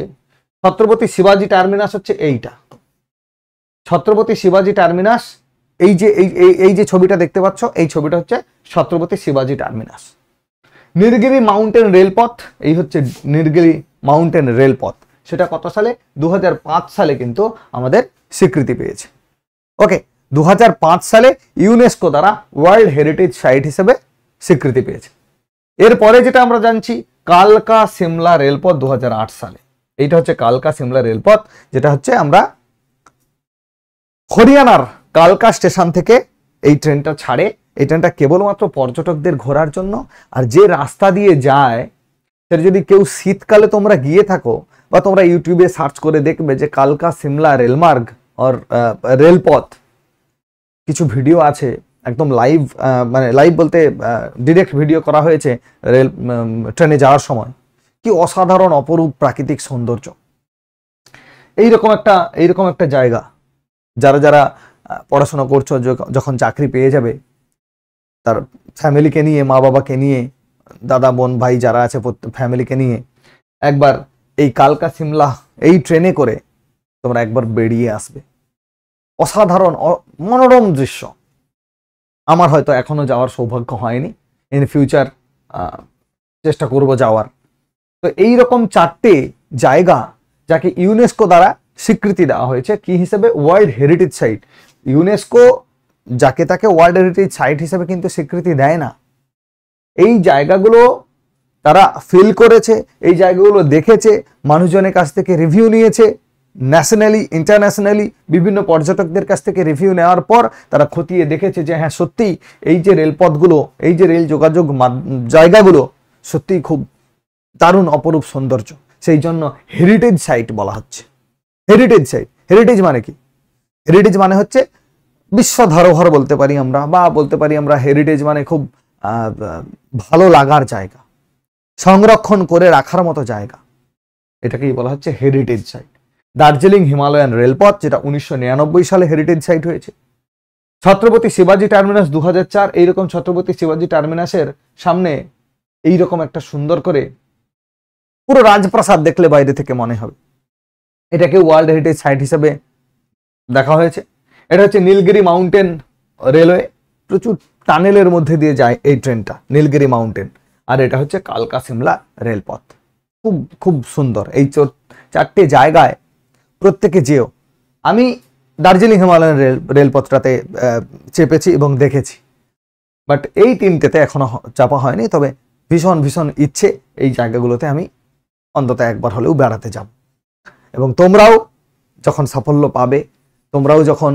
ছত্রপতি শিবাজি টার্মিনাস হচ্ছে এইটা, ছত্রপতি শিবাজি টার্মিনাস। এই যে ছবিটা দেখতে পাচ্ছ, এই ছবিটা হচ্ছে ছত্রপতি শিবাজি টার্মিনাস। নীলগিরি মাউন্টেন রেলপথ, এই হচ্ছে নীলগিরি মাউন্টেন রেলপথ। সেটা কত সালে? 2005 সালে কিন্তু আমাদের স্বীকৃতি পেয়েছে। ওকে, 2005 সালে ইউনেস্কো দ্বারা ওয়ার্ল্ড হেরিটেজ সাইট হিসেবে স্বীকৃতি পেয়েছে। এরপরে যেটা আমরা জানছি, কালকা সিমলা রেলপথ 2008 সালে। এইটা হচ্ছে কালকা সিমলা রেলপথ, যেটা হচ্ছে আমরা হরিয়ানার কালকা স্টেশন থেকে এই ট্রেনটা ছাড়ে। এই ট্রেনটা কেবলমাত্র পর্যটকদের ঘোরার জন্য। আর যে রাস্তা দিয়ে যায়, সেটা যদি কেউ শীতকালে তোমরা গিয়ে থাকো বা তোমরা ইউটিউবে সার্চ করে দেখবে যে কালকা সিমলা রেলমার্গ আর রেলপথ, কিছু ভিডিও আছে একদম লাইভ, মানে লাইভ বলতে ডিরেক্ট ভিডিও করা হয়েছে রেল ট্রেনে যাওয়ার সময়। কি অসাধারণ অপরূপ প্রাকৃতিক সৌন্দর্য। এইরকম একটা জায়গা, যারা যারা পড়াশোনা করছো, যখন চাকরি পেয়ে যাবে, তার ফ্যামিলিকে নিয়ে, মা বাবাকে নিয়ে, দাদা বোন ভাই যারা আছে ফ্যামিলিকে নিয়ে একবার এই কালকা সিমলা এই ট্রেনে করে তোমরা একবার বেরিয়ে আসবে। অসাধারণ মনোরম দৃশ্য। আমার হয়তো এখনো যাওয়ার সৌভাগ্য হয়নি, ইন ফিউচার চেষ্টা করব যাওয়ার। তো এইরকম 4টে জায়গা যাকে ইউনেস্কো দ্বারা স্বীকৃতি দেওয়া হয়েছে কি হিসেবে? World heritage site. ইউনেস্কো যাকে তাকে ওয়ার্ল্ড হেরিটেজ সাইট হিসেবে কিন্তু স্বীকৃতি দেয় না। এই জায়গাগুলো তারা ফিল করেছে, এই জায়গাগুলো দেখেছে, মানুষজনের কাছ থেকে রিভিউ নিয়েছে, ন্যাশনালি ইন্টারন্যাশনালি বিভিন্ন পর্যটকদের কাছ থেকে রিভিউ নেওয়ার পর তারা খতিয়ে দেখেছে যে হ্যাঁ সত্যি এই যে রেলপথগুলো, এই যে রেল যোগাযোগ জায়গাগুলো সত্যিই খুব দারুণ অপরূপ সৌন্দর্য। সেই জন্য হেরিটেজ সাইট বলা হচ্ছে। হেরিটেজ সাইট, হেরিটেজ মানে কি? হেরিটেজ মানে হচ্ছে বিশ্ব ধরোহর বলতে পারি আমরা, বা বলতে পারি আমরা হেরিটেজ মানে খুব ভালো লাগার জায়গা, সংরক্ষণ করে রাখার মতো জায়গা। এটাকেই বলা হচ্ছে হেরিটেজ সাইট। দার্জিলিং হিমালয়ান রেলপথ, যেটা 1999 সালে হেরিটেজ সাইট হয়েছে। ছত্রপতি শিবাজি টার্মিনাস 2004। এইরকম ছত্রপতি শিবাজি টার্মিনাসের সামনে এইরকম একটা সুন্দর করে পুরো রাজপ্রাসাদ দেখলে বাইরে থেকে মনে হবে। এটাকে ওয়ার্ল্ড হেরিটেজ সাইট হিসেবে দেখা হয়েছে। এটা হচ্ছে নীলগিরি মাউন্টেন রেলওয়ে, প্রচুর টানেলের মধ্যে দিয়ে যায় এই ট্রেনটা, নীলগিরি মাউন্টেন। আর এটা হচ্ছে কালকা সিমলা রেলপথ। খুব খুব সুন্দর। এই 4টে জায়গায় প্রত্যেকে যেও। আমি দার্জিলিং হিমালয়ান রেলপথটাতে চেপেছি এবং দেখেছি, বাট এই 3টেতে এখনো চাপা হয়নি। তবে ভীষণ ভীষণ ইচ্ছে এই জায়গাগুলোতে আমি অন্তত একবার হলেও বেড়াতে যাব। এবং তোমরাও যখন সাফল্য পাবে, তোমরাও যখন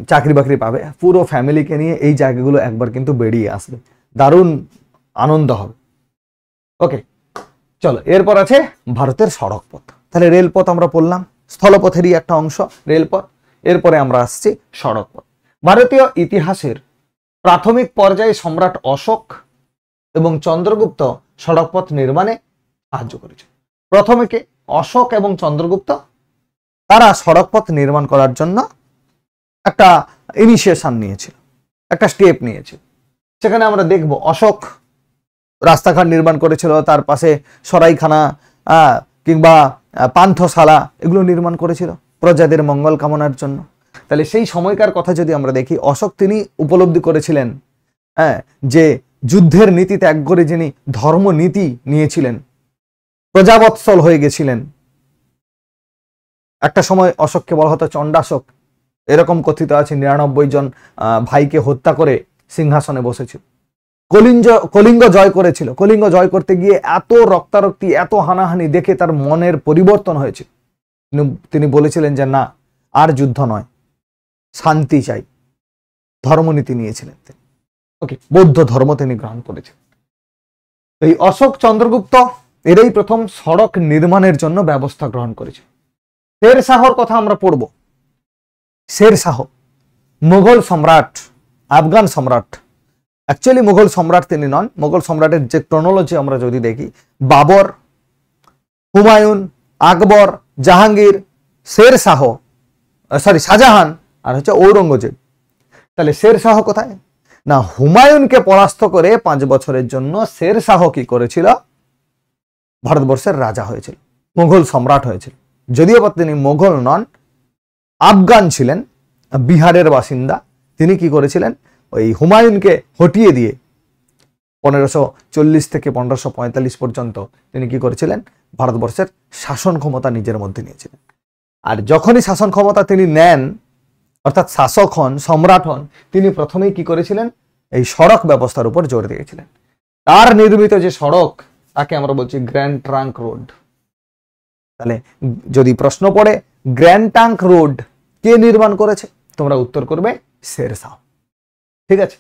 চাকরি বাকরি পাবে, পুরো ফ্যামিলিকে নিয়ে এই জায়গাগুলো একবার কিন্তু বেরিয়ে আসবে, দারুণ আনন্দ হবে। ওকে, চলো এরপর আছে ভারতের সড়ক পথ। তাহলে রেলপথ আমরা পড়লাম, স্থলপথেরই একটা অংশ রেলপথ। এরপরে আমরা আসছি সড়ক পথ। ভারতীয় ইতিহাসের প্রাথমিক পর্যায়ে সম্রাট অশোক এবং চন্দ্রগুপ্ত সড়কপথ নির্মাণে সাহায্য করেছে। প্রথমে কে? অশোক এবং চন্দ্রগুপ্ত, তারা সড়কপথ নির্মাণ করার জন্য একটা ইনিশিয়েশন নিয়েছিল, একটা স্টেপ নিয়েছিল। সেখানে আমরা দেখব অশোক রাস্তাঘাট নির্মাণ করেছিল, তার পাশে সরাইখানা কিংবা পান্থশালা এগুলো নির্মাণ করেছিল প্রজাদের মঙ্গল কামনার জন্য। তাহলে সেই সময়কার কথা যদি আমরা দেখি, অশোক তিনি উপলব্ধি করেছিলেন যে যুদ্ধের নীতি ত্যাগ করে যিনি ধর্ম নীতি নিয়েছিলেন, প্রজাবৎসল হয়ে গেছিলেন। একটা সময় অশোককে বলা হতো চণ্ডাশোক, এরকম কথিত আছে। 99 জন ভাইকে হত্যা করে সিংহাসনে বসেছিল। কলিঙ্গ জয় করেছিল। কলিঙ্গ জয় করতে গিয়ে এত রক্তারক্তি, এত হানাহানি দেখে তার মনের পরিবর্তন হয়েছিল। তিনি বলেছিলেন যে না, আর যুদ্ধ নয়, শান্তি চাই। ধর্মনীতি নিয়েছিলেন তিনি। ওকে, বৌদ্ধ ধর্ম তিনি গ্রহণ করেছিলেন। এই অশোক চন্দ্রগুপ্ত এরই প্রথম সড়ক নির্মাণের জন্য ব্যবস্থা গ্রহণ করেছিল। শের শাহর কথা আমরা পড়ব। শের শাহ মুঘল সম্রাট, আফগান সম্রাট। অ্যাকচুয়ালি মুঘল সম্রাট তিনি নন। মুঘল সম্রাটের যে ক্রোনোলজি আমরা যদি দেখি, বাবর, হুমায়ুন, আকবর, জাহাঙ্গীর, শের শাহ, শাহজাহান আর হচ্ছে ঔরঙ্গজেব। তাহলে শের শাহ কোথায়? না, হুমায়ুনকে পরাস্ত করে 5 বছরের জন্য শের শাহ কি করেছিল? ভারতবর্ষের রাজা হয়েছিল, মুঘল সম্রাট হয়েছিল। যদিও বা তিনি মুঘল নন, আফগান ছিলেন, বিহারের বাসিন্দা। তিনি কি করেছিলেন? ওই হুমায়ুনকে হটিয়ে দিয়ে 1540 থেকে 1545 পর্যন্ত তিনি কি করেছিলেন? ভারতবর্ষের শাসন ক্ষমতা নিজের মধ্যে নিয়েছিলেন। আর যখনই শাসন ক্ষমতা তিনি নেন, অর্থাৎ শাসক হন, সম্রাট হন, তিনি প্রথমেই কি করেছিলেন? এই সড়ক ব্যবস্থার উপর জোর দিয়েছিলেন। তার নির্মিত যে সড়ক তাকে আমরা বলছি গ্র্যান্ড ট্রাঙ্ক রোড। তাহলে যদি প্রশ্ন পড়ে গ্র্যান্ড ট্রাঙ্ক রোড কে নির্মাণ করেছে, তোমরা উত্তর করবে শের শাহ। ঠিক আছে।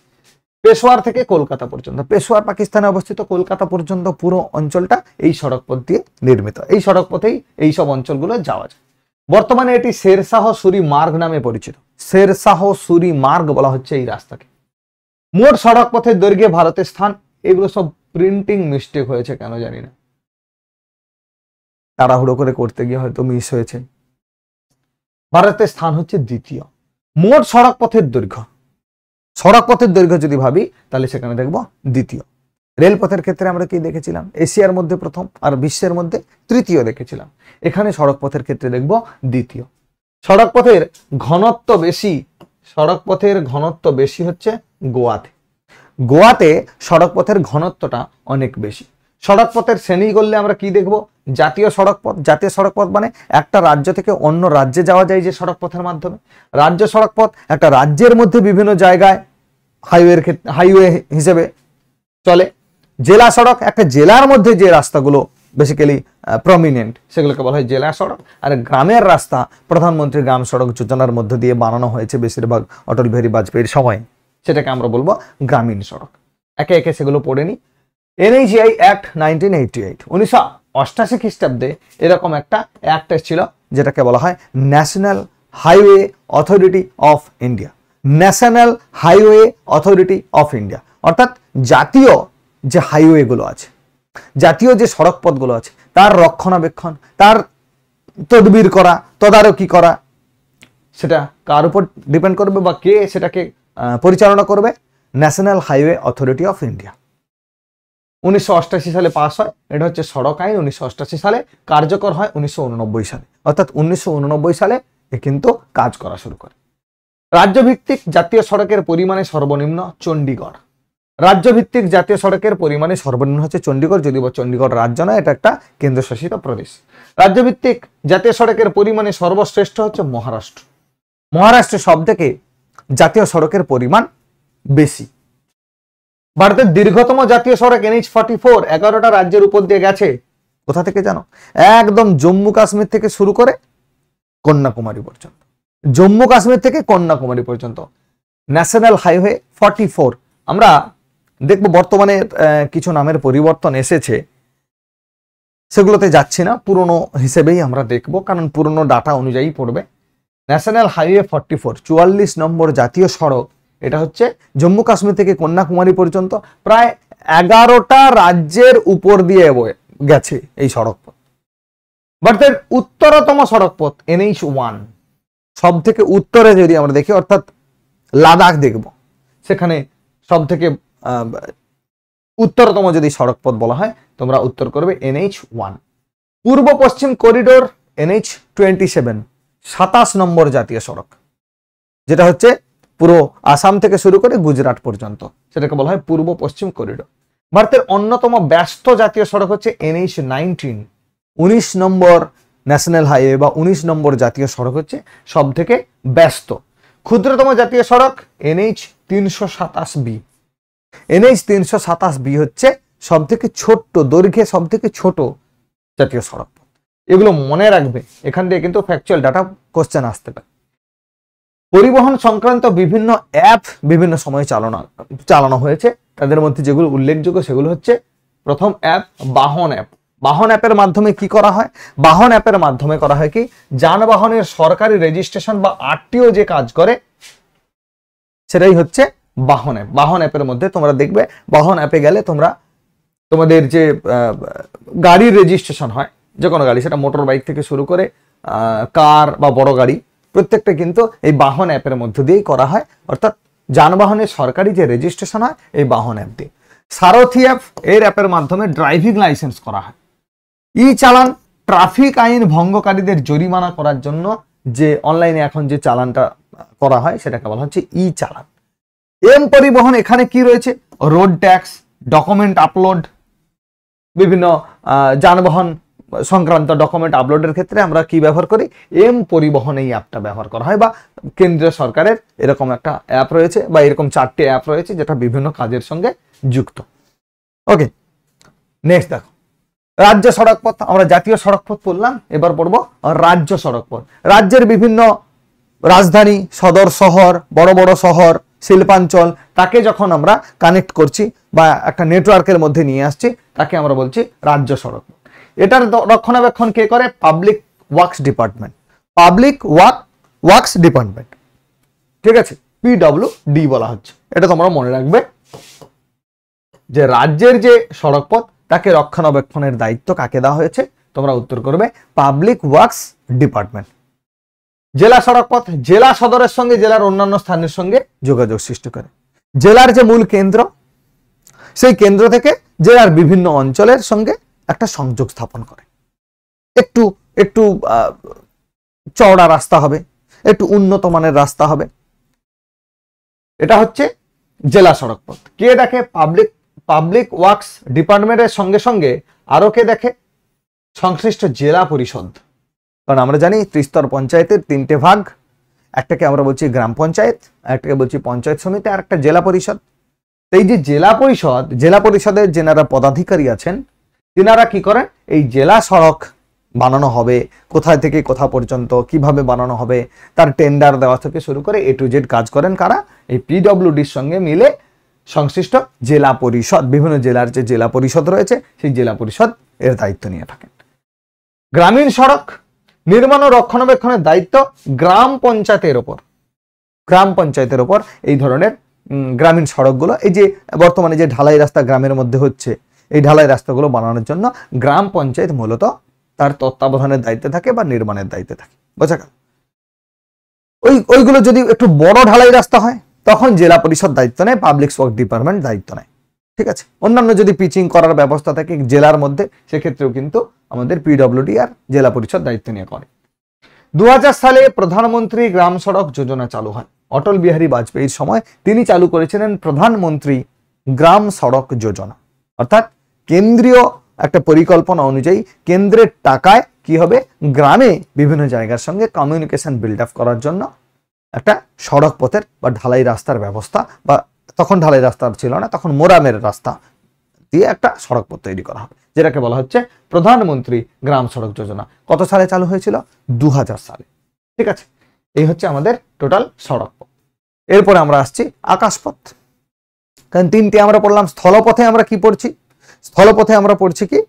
পেশোয়ার থেকে কলকাতা পর্যন্ত, পেশোয়ার পাকিস্তানে অবস্থিত, কলকাতা পর্যন্ত পুরো অঞ্চলটা এই সড়ক পথ দিয়ে নির্মিত। এই সড়ক পথেই এই সব অঞ্চলগুলো যাওয়া যায়। বর্তমানে এটি শের শাহ সুরি মার্গ নামে পরিচিত। শের শাহ সুরি মার্গ বলা হচ্ছে এই রাস্তাকে। মোট সড়ক পথের দৈর্ঘ্যে ভারতের স্থান, এগুলো সব প্রিন্টিং মিস্টেক হয়েছে কেন জানি না, তাড়াহুড়ো করে করতে গিয়ে হয়তো মিস হয়েছে। ভারতের স্থান হচ্ছে দ্বিতীয়। মোট সড়ক পথের দৈর্ঘ্য, সড়ক পথের দৈর্ঘ্য যদি ভাবি তাহলে সেখানে দেখবো দ্বিতীয়। রেলপথের ক্ষেত্রে আমরা কি দেখেছিলাম? এশিয়ার মধ্যে প্রথম আর বিশ্বের মধ্যে তৃতীয় দেখেছিলাম। এখানে সড়ক পথের ক্ষেত্রে দেখব দ্বিতীয়। সড়ক পথের ঘনত্ব বেশি, সড়ক পথের ঘনত্ব বেশি হচ্ছে গোয়াতে। গোয়াতে সড়ক পথের ঘনত্বটা অনেক বেশি। সড়ক পথের শ্রেণী করলে আমরা কি দেখব? জাতীয় সড়ক পথ। জাতীয় সড়ক পথ মানে একটা রাজ্য থেকে অন্য রাজ্যে যাওয়া যায় যে সড়ক পথের মাধ্যমে। রাজ্য সড়ক পথ একটা রাজ্যের মধ্যে বিভিন্ন জায়গায় হাইওয়ে হিসেবে চলে। জেলা সড়ক একটা জেলার মধ্যে যে রাস্তাগুলো বেসিক্যালি প্রমিনেন্ট, সেগুলোকে বলা হয় জেলা সড়ক। আর গ্রামের রাস্তা প্রধানমন্ত্রী গ্রাম সড়ক যোজনার মধ্য দিয়ে বানানো হয়েছে বেশিরভাগ অটল বিহারী বাজপেয়ীর সময়, সেটাকে আমরা বলবো গ্রামীণ সড়ক। একে একে সেগুলো পড়ে নি। এনএইচএআই অ্যাক্ট 1988, 1988 খ্রিস্টাব্দে এরকম একটা অ্যাক্ট ছিল যেটাকে বলা হয় national highway authority of India. National highway authority of India অর্থাৎ জাতীয় যে হাইওয়েগুলো আছে, জাতীয় যে সড়ক পথগুলো আছে, তার রক্ষণাবেক্ষণ, তার তদবির করা, তদারকি করা, সেটা কার উপর ডিপেন্ড করবে বা কে সেটাকে পরিচালনা করবে? National highway authority of India. 1988 সালে পাস হয়। এটা হচ্ছে সড়ক আইন। 1988 সালে কার্যকর হয় 1989 সালে, অর্থাৎ 1989 সালে এ কিন্তু কাজ করা শুরু করে। রাজ্যভিত্তিক জাতীয় সড়কের পরিমাণে সর্বনিম্ন চণ্ডীগড়। রাজ্যভিত্তিক জাতীয় সড়কের পরিমাণে সর্বনিম্ন হচ্ছে চণ্ডীগড়, যদিও চণ্ডীগড় রাজ্য নয়, এটা একটা কেন্দ্রশাসিত প্রদেশ। রাজ্যভিত্তিক জাতীয় সড়কের পরিমাণে সর্বশ্রেষ্ঠ হচ্ছে মহারাষ্ট্র। মহারাষ্ট্রে সব থেকে জাতীয় সড়কের পরিমাণ বেশি। ভারতের দীর্ঘতম জাতীয় সড়ক NH-44 11টা রাজ্যের উপর দিয়ে গেছে। কোথা থেকে জানো? একদম জম্মু কাশ্মীর থেকে শুরু করে কন্যাকুমারী পর্যন্ত। জম্মু কাশ্মীর থেকে কন্যাকুমারী পর্যন্ত ন্যাশনাল হাইওয়ে 44। আমরা দেখব বর্তমানে কিছু নামের পরিবর্তন এসেছে, সেগুলোতে যাচ্ছি না, পুরনো হিসেবেই আমরা দেখব, কারণ পুরনো ডাটা অনুযায়ী পড়বে। ন্যাশনাল হাইওয়ে 44 44 নম্বর জাতীয় সড়ক। এটা হচ্ছে জম্মু কাশ্মীর থেকে কন্যাকুমারী পর্যন্ত প্রায় 11টা রাজ্যের উপর দিয়ে গেছে এই সড়ক পথ। ভারতের উত্তরতম সড়ক পথ NH-1। সব থেকে উত্তরে যদি আমরা দেখি, অর্থাৎ লাদাখ দেখব, সেখানে সব থেকে উত্তরতম যদি সড়ক পথ বলা হয়, তোমরা উত্তর করবে NH-1। পূর্ব পশ্চিম করিডোর NH-27 27 নম্বর জাতীয় সড়ক, যেটা হচ্ছে পুরো আসাম থেকে শুরু করে গুজরাট পর্যন্ত, সেটাকে বলা হয় পূর্ব পশ্চিম করিডোর। ভারতের অন্যতম ব্যস্ত জাতীয় সড়ক হচ্ছে NH-19 19 নম্বর ন্যাশনাল হাইওয়ে বা 19 নম্বর জাতীয় সড়ক হচ্ছে সব থেকে ব্যস্ত। ক্ষুদ্রতম জাতীয় সড়ক NH-327B। NH-327B হচ্ছে সব থেকে ছোট্ট দৈর্ঘ্যে সব থেকে ছোট জাতীয় সড়ক। এগুলো মনে রাখবে, এখান থেকে কিন্তু ফ্যাকচুয়াল ডাটা কোশ্চেন আসতে পারে। পরিবহন সংক্রান্ত বিভিন্ন অ্যাপ বিভিন্ন সময়ে চালানো হয়েছে। তাদের মধ্যে যেগুলো উল্লেখযোগ্য সেগুলো হচ্ছে প্রথম অ্যাপ বাহন অ্যাপ। বাহন অ্যাপের মাধ্যমে কি করা হয়? বাহন অ্যাপের মাধ্যমে করা হয় কি, যানবাহনের সরকারি রেজিস্ট্রেশন বা আরটিও যে কাজ করে সেটাই হচ্ছে বাহন অ্যাপ। বাহন অ্যাপের মধ্যে তোমরা দেখবে, বাহন অ্যাপে গেলে তোমরা তোমাদের যে গাড়ির রেজিস্ট্রেশন হয়, যে কোনো গাড়ি, সেটা মোটর বাইক থেকে শুরু করে কার বা বড় গাড়ি, প্রত্যেকটা কিন্তু এই বাহন অ্যাপের মধ্য দিয়েই করা হয়। অর্থাৎ যানবাহনের সরকারি যে রেজিস্ট্রেশন হয় এই বাহন অ্যাপ দিয়ে। সারথি অ্যাপ, এর অ্যাপের মাধ্যমে ড্রাইভিং লাইসেন্স করা হয়। ই চালান, ট্রাফিক আইন ভঙ্গকারীদের জরিমানা করার জন্য যে অনলাইনে এখন যে চালানটা করা হয় সেটাকে বলা হচ্ছে ই চালান। এম পরিবহন, এখানে কি রয়েছে? রোড ট্যাক্স, ডকুমেন্ট আপলোড, বিভিন্ন যানবাহন সংক্রান্ত ডকুমেন্ট আপলোডের ক্ষেত্রে আমরা কি ব্যবহার করি? এম পরিবহন এই অ্যাপটা ব্যবহার করা হয়, বা কেন্দ্রীয় সরকারের এরকম একটা অ্যাপ রয়েছে, বা এরকম 4টে অ্যাপ রয়েছে যেটা বিভিন্ন কাজের সঙ্গে যুক্ত। ওকে, নেক্সট দেখো রাজ্য সড়ক পথ। আমরা জাতীয় সড়ক পথ পড়লাম, এবার পড়বো রাজ্য সড়ক পথ। রাজ্যের বিভিন্ন রাজধানী, সদর শহর, বড় বড় শহর, শিল্পাঞ্চল, তাকে যখন আমরা কানেক্ট করছি বা একটা নেটওয়ার্কের মধ্যে নিয়ে আসছি, তাকে আমরা বলছি রাজ্য সড়ক পথ। এটার রক্ষণাবেক্ষণ কে করে? Public works department. Public works department, ঠিক আছে, PWD বলা হচ্ছে। এটা তোমরা মনে রাখবে যে রাজ্যের যে সড়ক পথ তাকে রক্ষণাবেক্ষণের দায়িত্ব কাকে দেওয়া হয়েছে? তোমরা উত্তর করবে পাবলিক ওয়ার্কস ডিপার্টমেন্ট। জেলা সড়ক পথ, জেলা সদরের সঙ্গে জেলার অন্যান্য স্থানের সঙ্গে যোগাযোগ সৃষ্টি করে। জেলার যে মূল কেন্দ্র, সেই কেন্দ্র থেকে জেলার বিভিন্ন অঞ্চলের সঙ্গে একটা সংযোগ স্থাপন করে। একটু একটু চওড়া রাস্তা হবে, একটু উন্নত মানের রাস্তা হবে। এটা হচ্ছে জেলা সড়ক পথ। কে দেখে? পাবলিক ওয়ার্কস ডিপার্টমেন্টের সঙ্গে সঙ্গে আরো কে দেখে? সংশ্লিষ্ট জেলা পরিষদ। কারণ আমরা জানি ত্রিস্তর পঞ্চায়েতের 3টে ভাগ, একটাকে আমরা বলছি গ্রাম পঞ্চায়েত, একটাকে বলছি পঞ্চায়েত সমিতি, আর একটা জেলা পরিষদ। এই যে জেলা পরিষদের যেনারা পদাধিকারী আছেন, তিনারা কি করেন? এই জেলা সড়ক বানানো হবে, কোথায় থেকে কোথা পর্যন্ত কিভাবে বানানো হবে, তার টেন্ডার দেওয়া থেকে শুরু করে A to Z কাজ করেন কারা? এই PWDর সঙ্গে মিলে সংশ্লিষ্ট জেলা পরিষদ, বিভিন্ন জেলার যে জেলা পরিষদ রয়েছে সেই জেলা পরিষদ এর দায়িত্ব নিয়ে থাকেন। গ্রামীণ সড়ক নির্মাণ ও রক্ষণাবেক্ষণের দায়িত্ব গ্রাম পঞ্চায়েতের ওপর। গ্রাম পঞ্চায়েতের ওপর এই ধরনের গ্রামীণ সড়কগুলো, এই যে বর্তমানে যে ঢালাই রাস্তা গ্রামের মধ্যে হচ্ছে, এই ঢালাই রাস্তাগুলো বানানোর জন্য গ্রাম পঞ্চায়েত মূলত তার তত্ত্বাবধানের দায়িত্বে থাকে বা নির্মাণের দায়িত্বে থাকে। বোঝা গেল? ওইগুলো যদি একটু বড় ঢালাই রাস্তা হয় তখন জেলা পরিষদ দায়িত্ব নেয়, পাবলিক ওয়ার্ক ডিপার্টমেন্ট দায়িত্ব নেয়। ঠিক আছে, অন্যান্য যদি পিচিং করার ব্যবস্থা থাকে জেলার মধ্যে, সেক্ষেত্রেও কিন্তু আমাদের PWD আর জেলা পরিষদ দায়িত্ব নিয়ে করে। 2000 সালে প্রধানমন্ত্রী গ্রাম সড়ক যোজনা চালু হয়। অটল বিহারী বাজপেয়ীর সময় তিনি চালু করেছিলেন প্রধানমন্ত্রী গ্রাম সড়ক যোজনা। অর্থাৎ কেন্দ্রীয় একটা পরিকল্পনা অনুযায়ী কেন্দ্রের টাকায় কি হবে? গ্রামে বিভিন্ন জায়গার সঙ্গে কমিউনিকেশন বিল্ড আপ করার জন্য একটা সড়ক পথের বা ঢালাই রাস্তার ব্যবস্থা, বা তখন ঢালাই রাস্তা ছিল না, তখন মোরামের রাস্তা দিয়ে একটা সড়ক পথ তৈরি করা হবে, যেটাকে বলা হচ্ছে প্রধানমন্ত্রী গ্রাম সড়ক যোজনা। কত সালে চালু হয়েছিল? 2000 সালে। ঠিক আছে, এই হচ্ছে আমাদের টোটাল সড়ক পথ। এরপরে আমরা আসছি আকাশপথ। কারণ 3টে আমরা পড়লাম। স্থলপথে আমরা কি পড়ছি? স্থলপথে আমরা পড়ছি কি,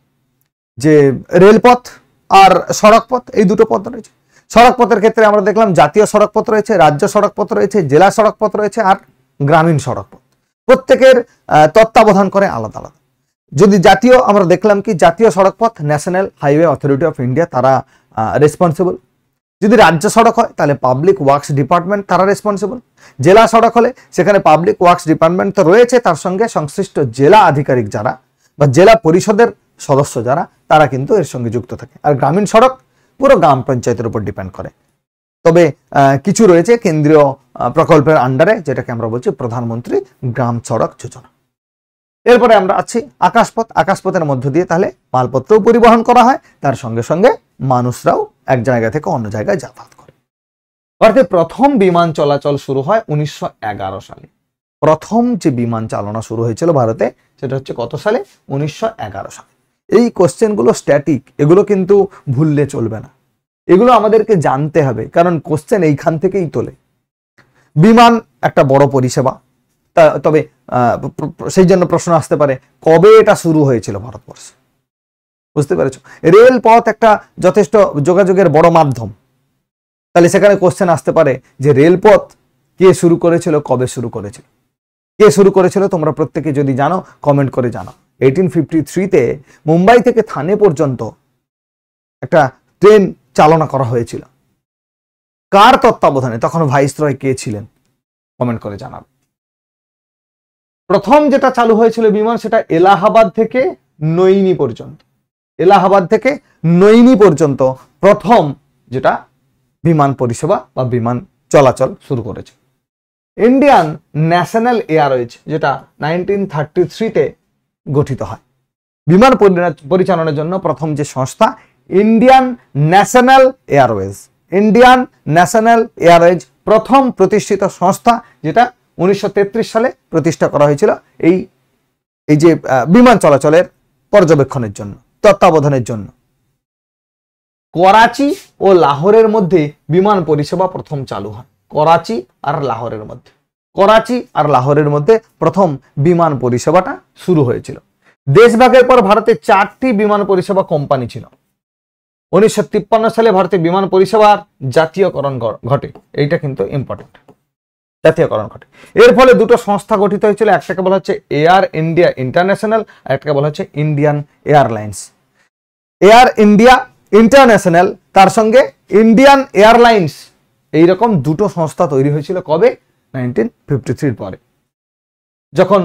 যে রেলপথ আর সড়ক পথ, এই দুটো পথ রয়েছে। সড়ক পথের ক্ষেত্রে আমরা দেখলাম জাতীয় সড়ক পথ রয়েছে, রাজ্য সড়ক পথ রয়েছে, জেলা সড়ক পথ রয়েছে, আর গ্রামীণ সড়ক পথ। প্রত্যেকের তত্ত্বাবধান করে আলাদা আলাদা। যদি জাতীয় আমরা দেখলাম কি, জাতীয় সড়ক পথ national highway authority of India তারা রেসপন্সিবল। যদি রাজ্য সড়ক হয় তাহলে পাবলিক ওয়ার্কস ডিপার্টমেন্ট তারা রেসপন্সিবল। জেলা সড়ক হলে সেখানে পাবলিক ওয়ার্কস ডিপার্টমেন্ট তো রয়েছে, তার সঙ্গে সংশ্লিষ্ট জেলা আধিকারিক যারা বা জেলা পরিষদের সদস্য যারা, তারা কিন্তু এর সঙ্গে যুক্ত থাকে। আর গ্রামীণ সড়ক পুরো গ্রাম পঞ্চায়েতের উপর ডিপেন্ড করে। তবে কিছু রয়েছে কেন্দ্রীয় প্রকল্পের আন্ডারে, যেটাকে আমরা বলছি প্রধানমন্ত্রী গ্রাম সড়ক যোজনা। এরপরে আমরা আছি আকাশপথ। আকাশপথের মধ্য দিয়ে তাহলে মালপত্রও পরিবহন করা হয়, তার সঙ্গে সঙ্গে মানুষরাও এক জায়গা থেকে অন্য জায়গায় যাতায়াত করে। ভারতে প্রথম বিমান চলাচল শুরু হয় 1911 সালে। প্রথম যে বিমান চালনা শুরু হয়েছিল ভারতে সেটা হচ্ছে কত সালে? 1911 সালে। এই কোশ্চেনগুলো স্ট্যাটিক, এগুলো কিন্তু ভুললে চলবে না, এগুলো আমাদেরকে জানতে হবে, কারণ কোশ্চেন এইখান থেকেই তোলে। বিমান একটা বড় পরিষেবা, তবে সেই জন্য প্রশ্ন আসতে পারে কবে এটা শুরু হয়েছিল ভারতবর্ষে। বুঝতে পেরেছো, রেলপথ একটা যথেষ্ট যোগাযোগের বড় মাধ্যম, তাহলে সেখানে কোশ্চেন আসতে পারে যে রেলপথ কে শুরু করেছিল, কবে শুরু করেছিল। কে শুরু করেছিল তোমরা প্রত্যেকে যদি জানো কমেন্ট করে জানাও। 1853-তে মুম্বাই থেকে থানে পর্যন্ত একটা ট্রেন চালনা করা হয়েছিল। কার তত্ত্বাবধানে, তখন ভাইসরয় কে ছিলেন, কমেন্ট করে জানাবে। প্রথম যেটা চালু হয়েছিল বিমান, সেটা এলাহাবাদ থেকে নৈনি পর্যন্ত। এলাহাবাদ থেকে নৈনি পর্যন্ত প্রথম যেটা বিমান পরিষেবা বা বিমান চলাচল শুরু করেছে। ইন্ডিয়ান ন্যাশনাল এয়ারওয়েজ, যেটা 1933-তে গঠিত হয়। বিমান পরিচালনার জন্য প্রথম যে সংস্থা, Indian national Airways. Indian national Airways প্রথম প্রতিষ্ঠিত সংস্থা, যেটা 1933 সালে প্রতিষ্ঠা করা হয়েছিল এই যে বিমান চলাচলের পর্যবেক্ষণের জন্য, তত্ত্বাবধানের জন্য। করাচি ও লাহোরের মধ্যে বিমান পরিষেবা প্রথম চালু হয়। করাচি আর লাহোরের মধ্যে, করাচি আর লাহোরের মধ্যে প্রথম বিমান পরিষেবাটা শুরু হয়েছিল। দেশভাগের পর ভারতে 4টি বিমান পরিষেবা কোম্পানি ছিল। 1953 সালে ভারতে বিমান পরিষেবার জাতীয়করণ ঘটে। এইটা কিন্তু ইম্পর্টেন্ট, জাতীয়করণ ঘটে। এর ফলে দুটো সংস্থা গঠিত হয়েছিল, একটাকে বলা হচ্ছে এয়ার ইন্ডিয়া ইন্টারন্যাশনাল, আর একটাকে বলা হচ্ছে Indian airlines. Air India international তার সঙ্গে ইন্ডিয়ান এয়ারলাইন্স, এইরকম দুটো সংস্থা তৈরি হয়েছিল কবে, 1953 পরে। যখন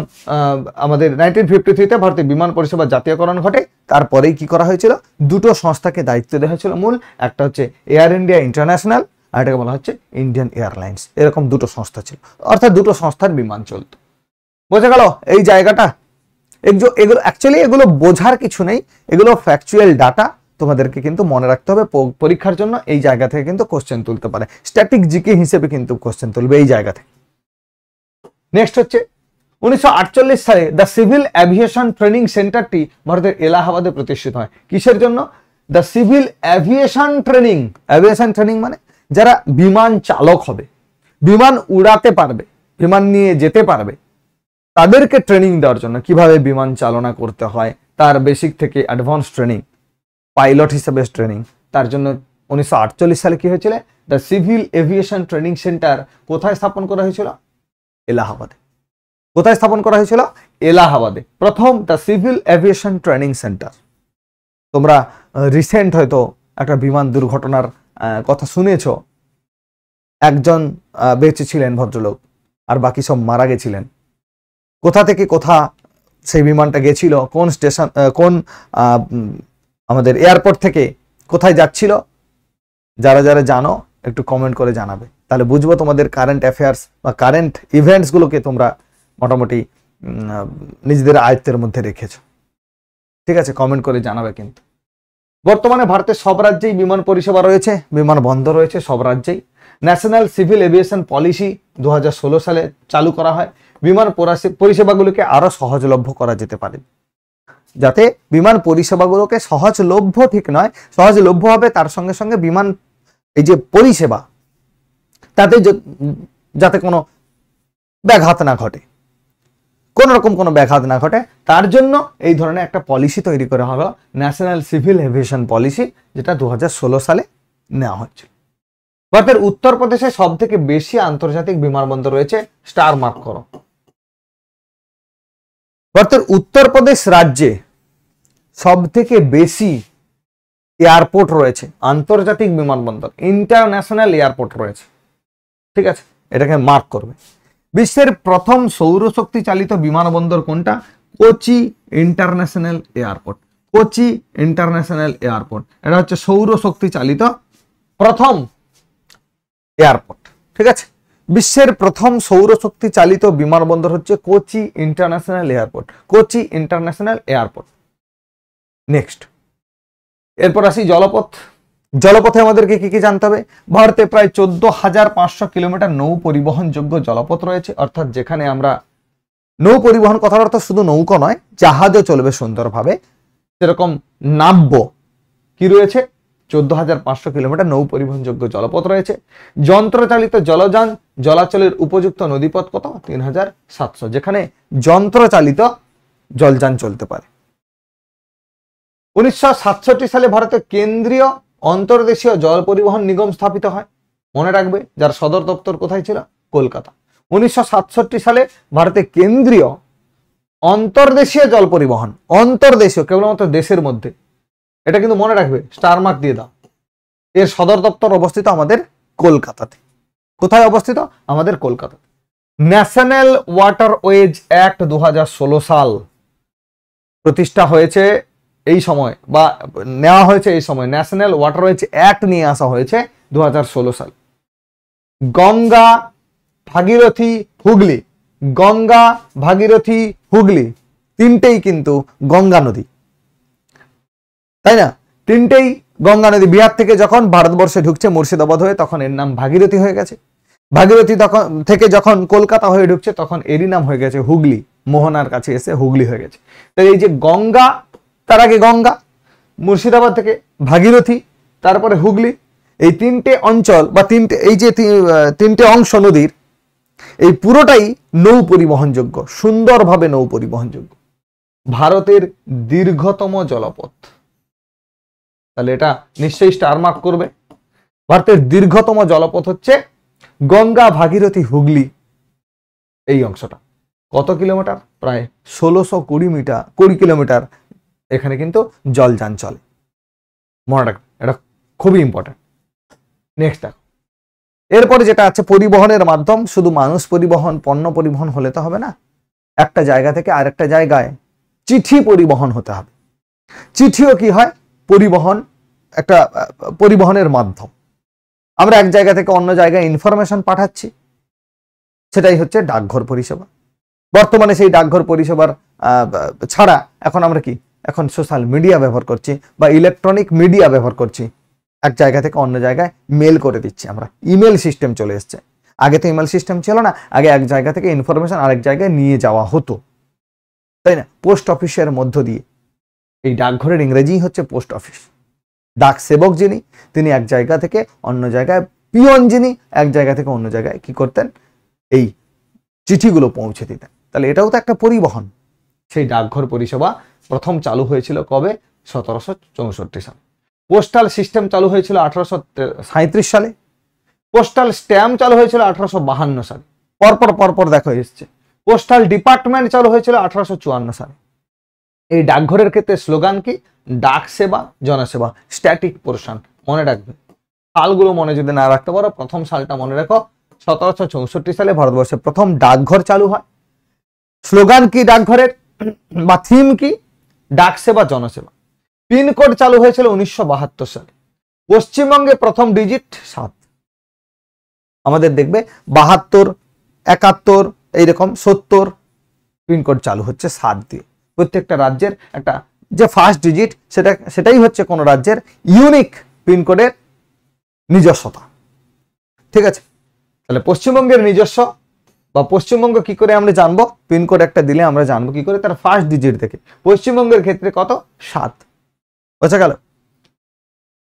আমাদের 1953-তে ভারতের বিমান পরিষেবা জাতীয়করণ ঘটে, তারপরেই কি করা হয়েছিল, দুটো সংস্থাকে দায়িত্ব দেওয়া হয়েছিল মূল, একটা হচ্ছে এয়ার ইন্ডিয়া ইন্টারন্যাশনাল, আর এটাকে বলা হচ্ছে ইন্ডিয়ান এয়ারলাইন্স। এরকম দুটো সংস্থা ছিল, অর্থাৎ দুটো সংস্থার বিমান চলত। বোঝা গেল এই জায়গাটা? এগুলো অ্যাকচুয়ালি এগুলো বোঝার কিছু নেই, এগুলো ফ্যাকচুয়াল ডাটা, তোমাদেরকে কিন্তু মনে রাখতে হবে। পরীক্ষার জন্য এই জায়গা থেকে কিন্তু কোশ্চেন তুলতে পারে, স্ট্যাটিক জিকে হিসেবে কিন্তু কোশ্চেন তুলবে এই জায়গা থেকে। নেক্সট হচ্ছে 1948 সালে দ্য সিভিল অ্যাভিয়েশন ট্রেনিং সেন্টারটি ভারতের এলাহাবাদে প্রতিষ্ঠিত হয়। কিসের জন্য? The civil aviation training. Aviation training মানে যারা বিমান চালক হবে, বিমান উড়াতে পারবে, বিমান নিয়ে যেতে পারবে, তাদেরকে ট্রেনিং দেওয়ার জন্য, কিভাবে বিমান চালনা করতে হয় তার বেসিক থেকে অ্যাডভান্স ট্রেনিং, পাইলট হিসেবে ট্রেনিং, তার জন্য 1948 সালে কি হয়েছিল, the civil aviation training centre কোথায় স্থাপন করা হয়েছিল? এলাহাবাদে। কোথায় স্থাপন করা হয়েছিল? এলাহাবাদে। প্রথম the civil aviation training centre. তোমরা রিসেন্ট হয়তো একটা বিমান দুর্ঘটনার কথা শুনেছ, একজন বেঁচে ছিলেন ভদ্রলোক, আর বাকি সব মারা গেছিলেন। কোথা থেকে কোথা সেই বিমানটা গেছিল, কোন স্টেশন, কোন আমাদের এয়ারপোর্ট থেকে কোথায় যাচ্ছিল, যারা যারা জানো একটু কমেন্ট করে জানাবে, তাহলে বুঝবো তোমাদের কারেন্ট অ্যাফেয়ার্স বা কারেন্ট ইভেন্টসগুলোকে তোমরা মোটামুটি নিজেদের আয়ত্তের মধ্যে রেখেছো। ঠিক আছে, কমেন্ট করে জানাবে। কিন্তু বর্তমানে ভারতের সব রাজ্যেই বিমান পরিষেবা রয়েছে, বিমান বন্দর রয়েছে সব রাজ্যেই। ন্যাশনাল সিভিল এভিয়েশন পলিসি 2016 সালে চালু করা হয়, বিমান পরিষেবাগুলোকে আরো সহজলভ্য করা যেতে পারে, যাতে বিমান পরিষেবাগুলোকে সহজলভ্য, ঠিক নয়, সহজলভ্য হবে, তার সঙ্গে সঙ্গে বিমান এই যে পরিষেবা তাতে যাতে কোনো ব্যাঘাত না ঘটে, কোন রকম কোনো ব্যাঘাত না ঘটে, তার জন্য এই ধরনের একটা পলিসি তৈরি করা হলো, ন্যাশনাল সিভিল এভিয়েশন পলিসি, যেটা 2016 সালে নেওয়া হয়েছিল। ভারতের উত্তরপ্রদেশে সব থেকে বেশি আন্তর্জাতিক বিমানবন্দর রয়েছে, স্টার মার্ক করো। ভারতের উত্তরপ্রদেশ রাজ্যে সব থেকে বেশি এয়ারপোর্ট রয়েছে, আন্তর্জাতিক বিমানবন্দর, ইন্টারন্যাশনাল এয়ারপোর্ট রয়েছে। ঠিক আছে, এটাকে মার্ক করবে। বিশ্বের প্রথম সৌরশক্তি চালিত বিমানবন্দর কোনটা? Kochi international airport. Kochi international airport, এটা হচ্ছে সৌরশক্তি চালিত প্রথম এয়ারপোর্ট। ঠিক আছে, বিশ্বের প্রথম সৌরশক্তি চালিত বিমানবন্দর হচ্ছে Kochi international airport. Kochi international airport. Next, এরপর আসি জলপথ। জলপথে আমাদেরকে কি কি জানতে হবে? ভারতে প্রায় 14,500 কিলোমিটার নৌ পরিবহনযোগ্য জলপথ রয়েছে, অর্থাৎ যেখানে আমরা নৌ পরিবহন, কথার অর্থ শুধু নৌকা নয়, জাহাজও চলবে সুন্দরভাবে, সেরকম নাব্য কি রয়েছে? 14,500 কিলোমিটার নৌ পরিবহনযোগ্য জলপথ রয়েছে। যন্ত্রচালিত জলযান জলাচলের উপযুক্ত নদীপথ কত? 3700, যেখানে যন্ত্রচালিত জলযান চলতে পারে। 1967 সালে ভারতে কেন্দ্রীয় অন্তর্দেশীয় জল পরিবহন নিগম স্থাপিত হয়, মনে রাখবে, যার সদর দপ্তর কোথায় ছিল? কলকাতা। 1967 সালে ভারতে কেন্দ্রীয় অন্তর্দেশীয় জল পরিবহন, অন্তর্দেশীয় কেবলমাত্র দেশের মধ্যে, এটা কিন্তু মনে রাখবে, স্টার মার্ক দিয়ে দাও। এর সদর দপ্তর অবস্থিত আমাদের কলকাতাতে। কোথায় অবস্থিত? আমাদের কলকাতাতে। ন্যাশনাল ওয়াটারওয়েজ অ্যাক্ট 2016 সাল প্রতিষ্ঠা হয়েছে এই সময়, বা নেওয়া হয়েছে এই সময়। ন্যাশনাল ওয়াটারওয়েজ অ্যাক্ট নিয়ে আসা হয়েছে 2016 সাল। গঙ্গা, ভাগীরথী, হুগলি, গঙ্গা, ভাগীরথী, হুগলি তিনটেই কিন্তু গঙ্গা নদী, তাই না? তিনটেই গঙ্গা নদী। বিহার থেকে যখন ভারতবর্ষে ঢুকছে মুর্শিদাবাদ হয়ে, তখন এর নাম ভাগীরথী হয়ে গেছে। ভাগীরথী তখন থেকে যখন কলকাতা হয়ে ঢুকছে, তখন এরই নাম হয়ে গেছে হুগলি। মোহনার কাছে এসে হুগলি হয়ে গেছে। তাই এই যে গঙ্গা, তার আগে গঙ্গা, মুর্শিদাবাদ থেকে ভাগীরথী, তারপরে হুগলি, এই তিনটে অঞ্চল বা তিনটে অংশ নদীর, এই পুরোটাই নৌ পরিবহনযোগ্য, সুন্দরভাবে নৌ পরিবহনযোগ্য। ভারতের দীর্ঘতম জলপথ, তাহলে এটা নিশ্চয়ই স্টার মার্ক করবে। ভারতের দীর্ঘতম জলপথ হচ্ছে গঙ্গা, ভাগীরথী, হুগলি, এই অংশটা। কত কিলোমিটার? প্রায় 1620 কিলোমিটার এখানে কিন্তু জলযান চলে, মনে রাখবে, এটা খুবই ইম্পর্টেন্ট। নেক্সট দেখো, এরপরে যেটা আছে পরিবহনের মাধ্যম, শুধু মানুষ পরিবহন, পণ্য পরিবহন হলে তো হবে না, একটা জায়গা থেকে আরেকটা জায়গায় চিঠি পরিবহন হতে হবে। চিঠিও কি হয়? পরিবহন, একটা পরিবহনের মাধ্যম। আমরা এক জায়গা থেকে অন্য জায়গায় ইনফরমেশন পাঠাচ্ছি, সেটাই হচ্ছে ডাকঘর পরিষেবা। বর্তমানে সেই ডাকঘর পরিষেবার ছাড়া এখন আমরা কি, এখন সোশ্যাল মিডিয়া ব্যবহার করছি বা ইলেকট্রনিক মিডিয়া ব্যবহার করছি। এক জায়গা থেকে অন্য জায়গায় মেল করে দিচ্ছি আমরা, ইমেল সিস্টেম চলে এসছে। আগে তো ইমেল সিস্টেম ছিল না, আগে এক জায়গা থেকে ইনফরমেশন আরেক জায়গায় নিয়ে যাওয়া হতো, তাই না? পোস্ট অফিসের মধ্য দিয়ে। এই ডাকঘরের ইংরেজি হচ্ছে পোস্ট অফিস। ডাক সেবক যিনি, তিনি এক জায়গা থেকে অন্য জায়গায়, পিয়ন যিনি এক জায়গা থেকে অন্য জায়গায় কি করতেন? এই চিঠিগুলো পৌঁছে দিতেন। তাহলে এটাও তো একটা পরিবহন। সেই ডাকঘর পরিষেবা প্রথম চালু হয়েছিল কবে? 1764 সালে। পোস্টাল সিস্টেম চালু হয়েছিল 1837 সালে। পোস্টাল স্ট্যাম্প চালু হয়েছিল 1852 সালে। পরপর দেখো এসছে। পোস্টাল ডিপার্টমেন্ট চালু হয়েছিল 1854 সালে। এই ডাকঘরের ক্ষেত্রে স্লোগান কি? ডাক সেবা, জনসেবা, স্ট্যাটিক পোর্শন। মনে রাখবে, সালগুলো মনে যদি না রাখতে পারো, প্রথম সালটা মনে রাখো, 1764 সালে ভারতবর্ষে প্রথম ডাকঘর চালু হয়। স্লোগান কি ডাকঘরের বা থিম কি? ডাক সেবা, জনসেবা। পিনকোড চালু হয়েছিল 1972 সালে। পশ্চিমবঙ্গে প্রথম ডিজিট 7। আমাদের দেখবে 72, 71, এইরকম 70 পিনকোড চালু হচ্ছে 7 দিয়ে। প্রত্যেকটা রাজ্যের একটা যে ফার্স্ট ডিজিট, সেটাই হচ্ছে কোন রাজ্যের ইউনিক পিনকোডের নিজস্বতা। ঠিক আছে, তাহলে পশ্চিমবঙ্গের নিজস্ব বা পশ্চিমবঙ্গ কি করে আমরা জানবো? পিনকোড একটা দিলে আমরা জানবো কি করে? তার ফার্স্ট ডিজিট থেকে। পশ্চিমবঙ্গের ক্ষেত্রে কত? 7। বোঝা গেল?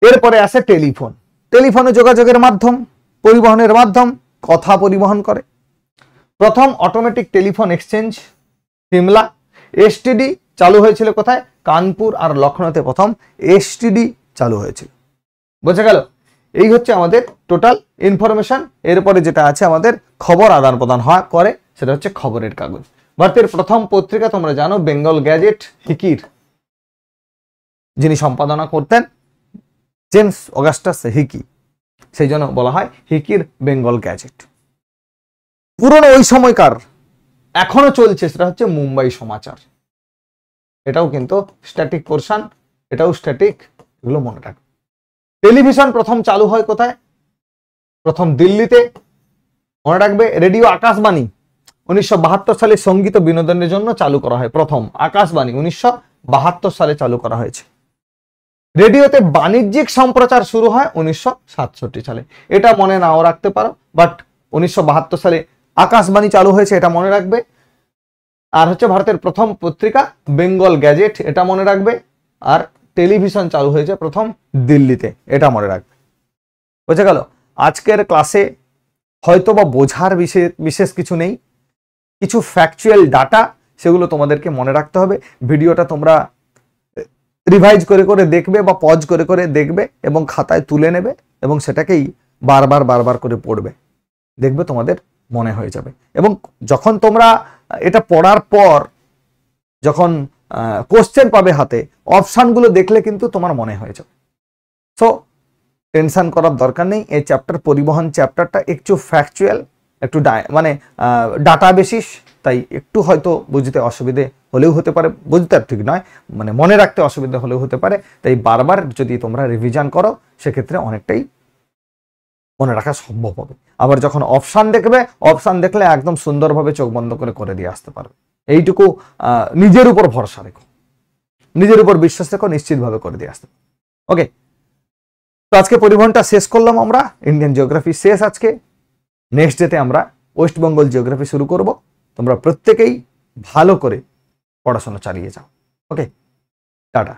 এরপরে আসে টেলিফোন। টেলিফোনে যোগাযোগের মাধ্যম, পরিবহনের মাধ্যম, কথা পরিবহন করে। প্রথম automatic telephone exchange Shimla. STD চালু হয়েছিল কোথায়? কানপুর আর লখনৌতে প্রথম এসটিডি চালু হয়েছিল। বোঝা গেল? এই হচ্ছে আমাদের টোটাল ইনফরমেশন। এরপরে যেটা আছে আমাদের খবর আদান প্রদান করে, সেটা হচ্ছে খবরের কাগজ। ভারতের প্রথম পত্রিকা তোমরা জানো, বেঙ্গল গ্যাজেট। হিকির যিনি সম্পাদনা করতেন, জেমস অগাস্টাস হিকি, সেই জন্য বলা হয় হিকির বেঙ্গল গ্যাজেট। পুরনো ওই সময়কার এখনো চলছে, সেটা হচ্ছে মুম্বাই সমাচার। এটাও কিন্তু স্ট্যাটিক পোর্শন, এটাও স্ট্যাটিক, এগুলো মনে রাখবে। টেলিভিশন প্রথম চালু হয় কোথায়? প্রথম দিল্লিতে। মনে রাখবে, রেডিও আকাশবাণী 1972 সালে সঙ্গীত ও বিনোদনের জন্য চালু করা হয়। প্রথম আকাশবাণী 1972 সালে চালু করা হয়েছে। রেডিওতে বাণিজ্যিক সম্প্রচার শুরু হয় 1967 সালে। এটা মনে নাও রাখতে পারো, বাট 1972 সালে আকাশবাণী চালু হয়েছে, এটা মনে রাখবে। আর হচ্ছে ভারতের প্রথম পত্রিকা বেঙ্গল গ্যাজেট, এটা মনে রাখবে। আর টেলিভিশন চালু হয়েছে প্রথম দিল্লিতে, এটা মনে রাখবে। বুঝে গেল? আজকের ক্লাসে হয়তো বা বোঝার বিশেষ কিছু নেই, কিছু ফ্যাকচুয়াল ডাটা, সেগুলো তোমাদেরকে মনে রাখতে হবে। ভিডিওটা তোমরা রিভাইজ করে করে দেখবে বা পজ করে করে দেখবে এবং খাতায় তুলে নেবে এবং সেটাকেই বারবার করে পড়বে, দেখবে তোমাদের মনে হয়ে যাবে। এবং যখন তোমরা এটা পড়ার পর যখন কোশ্চেন পাবে হাতে, অপশানগুলো দেখলে কিন্তু তোমার মনে হয়ে যাবে। সো টেনশন করার দরকার নেই। এই চ্যাপ্টার, পরিবহন চ্যাপ্টারটা একটু ফ্যাকচুয়াল, একটু ডাটা বেসিস, তাই একটু হয়তো বুঝতে অসুবিধে হলেও হতে পারে, বুঝতে ঠিক নয় মানে মনে রাখতে অসুবিধা হলেও হতে পারে। তাই বারবার যদি তোমরা রিভিশন করো সেক্ষেত্রে অনেকটাই মনে রাখা সম্ভব হবে। আবার যখন অপশান দেখবে, অপশান দেখলে একদম সুন্দরভাবে চোখ বন্ধ করে দিয়ে আসতে পারবে। এইটুকু নিজের উপর ভরসা রেখো, নিজের উপর বিশ্বাস রেখো, নিশ্চিতভাবে করে দিয়ে আসতে পারবে। ওকে, তো আজকে পরিবহনটা শেষ করলাম আমরা, ইন্ডিয়ান জিওগ্রাফি শেষ আজকে। নেক্সট ডেতে আমরা ওয়েস্ট বেঙ্গল জিওগ্রাফি শুরু করব। তোমরা প্রত্যেকেই ভালো করে পড়াশোনা চালিয়ে যাও। ওকে, টাটা।